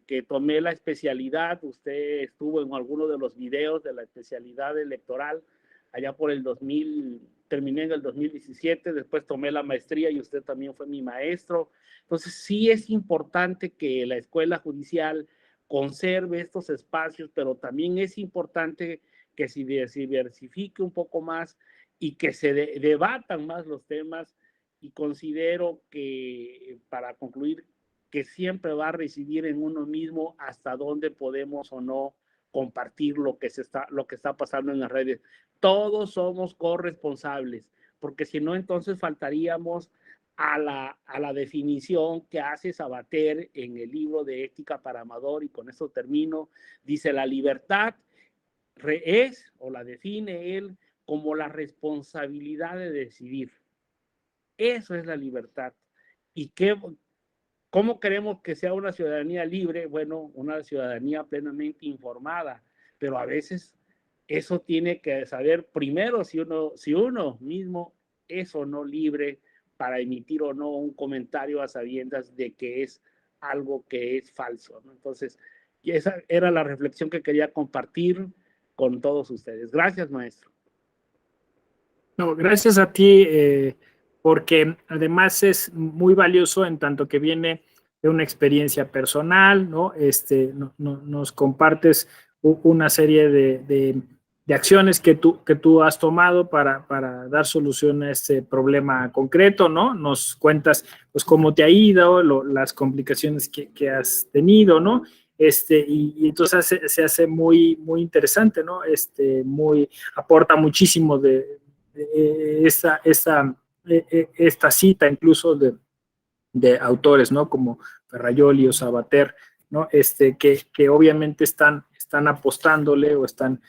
que tomé la especialidad. Usted estuvo en alguno de los videos de la especialidad electoral allá por el 2000, terminé en el 2017, después tomé la maestría y usted también fue mi maestro. Entonces, sí es importante que la escuela judicial conserve estos espacios, pero también es importante que se diversifique un poco más y que se debatan más los temas. Y considero que, para concluir, que siempre va a residir en uno mismo hasta dónde podemos o no compartir lo que está pasando en las redes. Todos somos corresponsables, porque si no, entonces faltaríamos a la definición que hace Sabater en el libro de Ética para Amador, y con eso termino. Dice: la libertad es, o la define él, como la responsabilidad de decidir. Eso es la libertad. ¿Y cómo queremos que sea una ciudadanía libre? Bueno, una ciudadanía plenamente informada, pero a veces eso tiene que saber primero si uno mismo es o no libre para emitir o no un comentario a sabiendas de que es algo que es falso, ¿no? Entonces, esa era la reflexión que quería compartir con todos ustedes. Gracias, maestro. No, gracias a ti, porque además es muy valioso en tanto que viene de una experiencia personal, ¿no? Nos compartes una serie de acciones que tú has tomado para dar solución a este problema concreto, ¿no? Nos cuentas, pues, cómo te ha ido, las complicaciones que has tenido, ¿no? Y entonces se hace muy, muy interesante, ¿no? Aporta muchísimo de esta cita incluso de autores, ¿no? Como Ferrayoli o Sabater, ¿no? Que obviamente están apostándole o están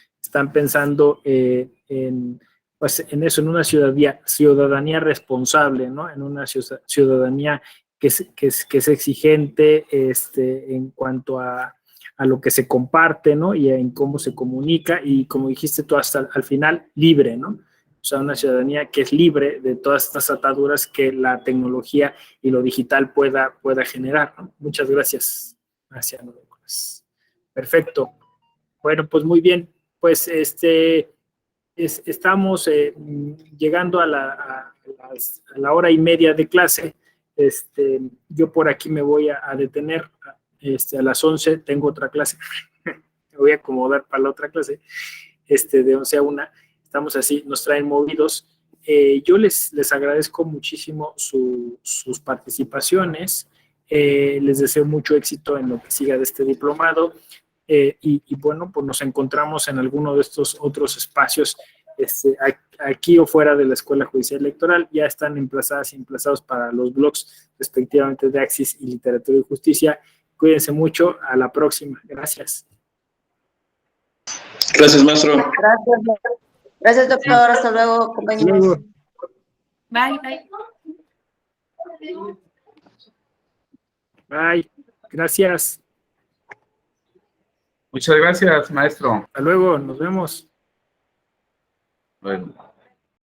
pensando en eso, en una ciudadanía responsable, ¿no? En una ciudadanía que es exigente en cuanto a lo que se comparte, ¿no? Y en cómo se comunica, y como dijiste tú hasta al final, libre, ¿no? O sea, una ciudadanía que es libre de todas estas ataduras que la tecnología y lo digital pueda generar, ¿no? Muchas gracias. Gracias. Perfecto. Bueno, pues muy bien. Pues estamos llegando a la hora y media de clase. Yo por aquí me voy a detener. A las 11 tengo otra clase. Me voy a acomodar para la otra clase. De 11 a 1. Estamos así, nos traen movidos. Yo les agradezco muchísimo sus participaciones. Les deseo mucho éxito en lo que siga de este diplomado. Y bueno, pues nos encontramos en alguno de estos otros espacios aquí o fuera de la Escuela Judicial Electoral, ya están emplazadas y emplazados para los blogs respectivamente de Axis y Literatura y Justicia. Cuídense mucho, a la próxima. Gracias. Gracias, maestro. Gracias, doctor. Hasta luego, compañeros. Luego. Bye, bye. Bye. Gracias. Muchas gracias, maestro. Hasta luego. Nos vemos. Bueno.